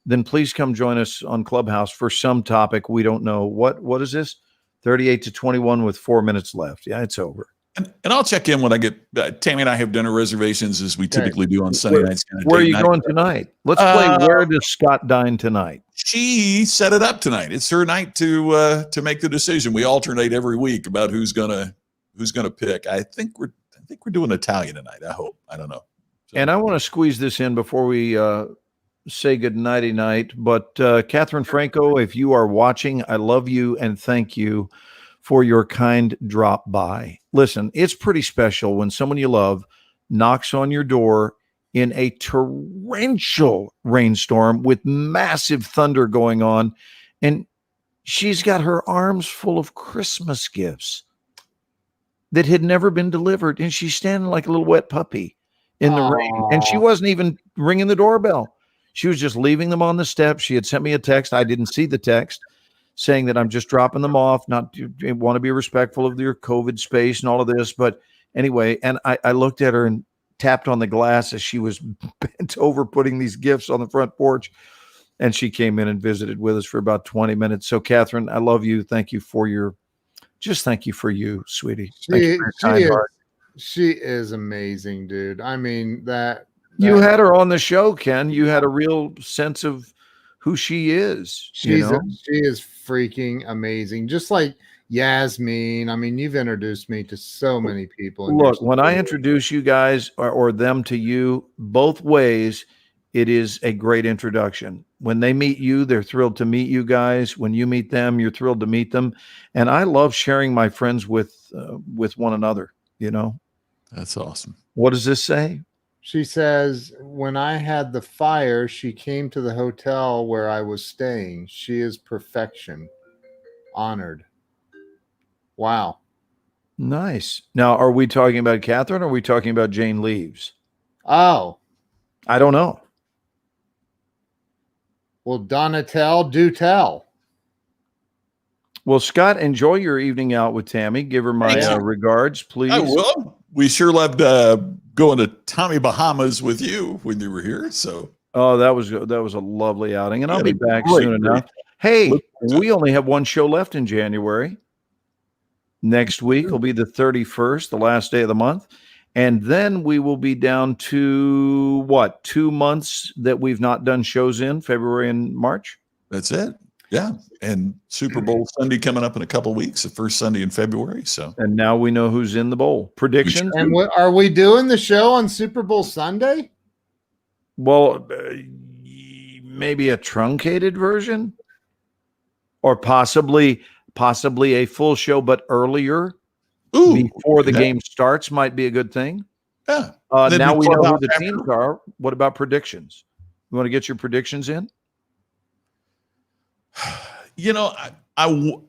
then please come join us on Clubhouse for some topic. We don't know. What is this? 38 to 21 with 4 minutes left. Yeah, it's over. and I'll check in when I get Tammy and I have dinner reservations as we typically do on Sunday nights. Where are you going tonight? Let's play Where Does Scott Dine Tonight? She set it up tonight. It's her night to make the decision. We alternate every week about who's gonna pick. I think we're doing Italian tonight. I hope. I don't know. So, And I want to squeeze this in before we say good nighty night. But Catherine Franco, if you are watching, I love you and thank you for your kind drop by. Listen, it's pretty special when someone you love knocks on your door in a torrential rainstorm with massive thunder going on, and she's got her arms full of Christmas gifts that had never been delivered, and she's standing like a little wet puppy in the rain, and she wasn't even ringing the doorbell. She was just leaving them on the steps. She had sent me a text. I didn't see the text saying that I'm just dropping them off, not to want to be respectful of your COVID space and all of this. But anyway, and I looked at her and tapped on the glass as she was bent over putting these gifts on the front porch. And she came in and visited with us for about 20 minutes. So Catherine, I love you. Thank you for you, sweetie. Thank you for your kind heart. She is amazing, dude. I mean, You had her on the show, Ken. You had a real sense of who she is. She is freaking amazing. Just like Yasmin. I mean, you've introduced me to so many people. Look, when I introduce you guys or them to you, both ways, it is a great introduction. When they meet you, they're thrilled to meet you guys. When you meet them, you're thrilled to meet them. And I love sharing my friends with one another, you know. That's awesome. What does this say? She says, when I had the fire, she came to the hotel where I was staying. She is perfection. Honored. Wow. Nice. Now, are we talking about Catherine or are we talking about Jane Leaves? Oh. I don't know. Well, Donatel, do tell. Well, Scott, enjoy your evening out with Tammy. Give her my regards, please. I will. We sure loved going to Tommy Bahamas with you when you were here. So, oh, that was a lovely outing, and I'll be back great, soon enough. Hey, we only have one show left in January. Next week will be the 31st, the last day of the month. And then we will be down to 2 months that we've not done shows in, February and March. That's it. Yeah. And Super Bowl Sunday coming up in a couple of weeks, the first Sunday in February. So, And now we know who's in the bowl. Predictions? And are we doing the show on Super Bowl Sunday? Well, maybe a truncated version, or possibly a full show, but earlier, before the game starts, might be a good thing. Yeah. Now we know who the teams are. What about predictions? You want to get your predictions in? You know, I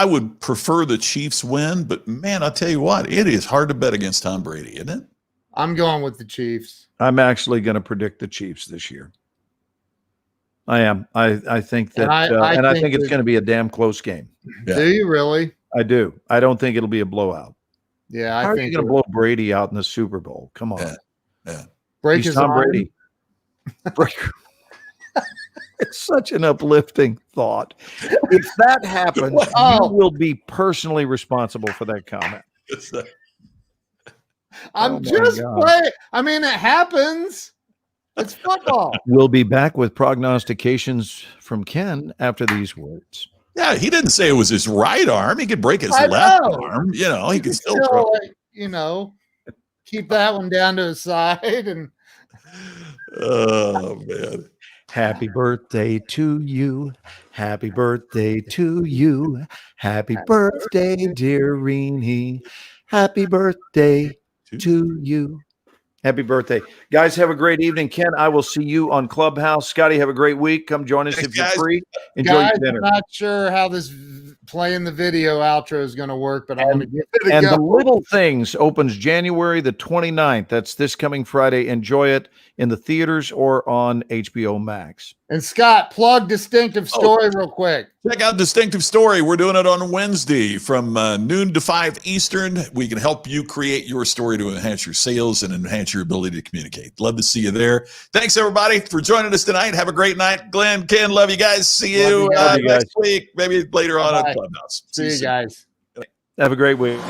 would prefer the Chiefs win, but man, I'll tell you what, it is hard to bet against Tom Brady, isn't it? I'm going with the Chiefs. I'm actually going to predict the Chiefs this year. I am. I think that, I think it's going to be a damn close game. Yeah. Do you really? I do. I don't think it'll be a blowout. Yeah, How I are think you going to blow Brady out in the Super Bowl? Come on. Yeah. break He's his Tom arm. Brady. It's such an uplifting thought. If that happens, you will be personally responsible for that comment. I'm Oh my just God. playing. I mean, it happens. It's football. We'll be back with prognostications from Ken after these words. Yeah, he didn't say it was his right arm. He could break his I left know. arm. You know, he could still Still, throw. like, keep that one down to his side. And Oh, man. Happy birthday to you. Happy birthday to you. Happy birthday, dear Rini. Happy birthday to you. Happy birthday. Guys, have a great evening. Ken, I will see you on Clubhouse. Scotty, have a great week. Come join us if you're free. Enjoy guys, your dinner. I'm not sure how this playing the video outro is going to work, but I'm going to give it a And go. The Little Things opens January the 29th. That's this coming Friday. Enjoy it in the theaters or on HBO Max. And Scott, plug Distinctive Story real quick. Check out Distinctive Story. We're doing it on Wednesday from noon to 5 Eastern. We can help you create your story to enhance your sales and enhance your ability to communicate. Love to see you there. Thanks, everybody, for joining us tonight. Have a great night. Glenn, Ken, love you guys. See you Love you guys. next week, maybe later on Bye-bye. at Clubhouse. See you soon. guys. Have a great week.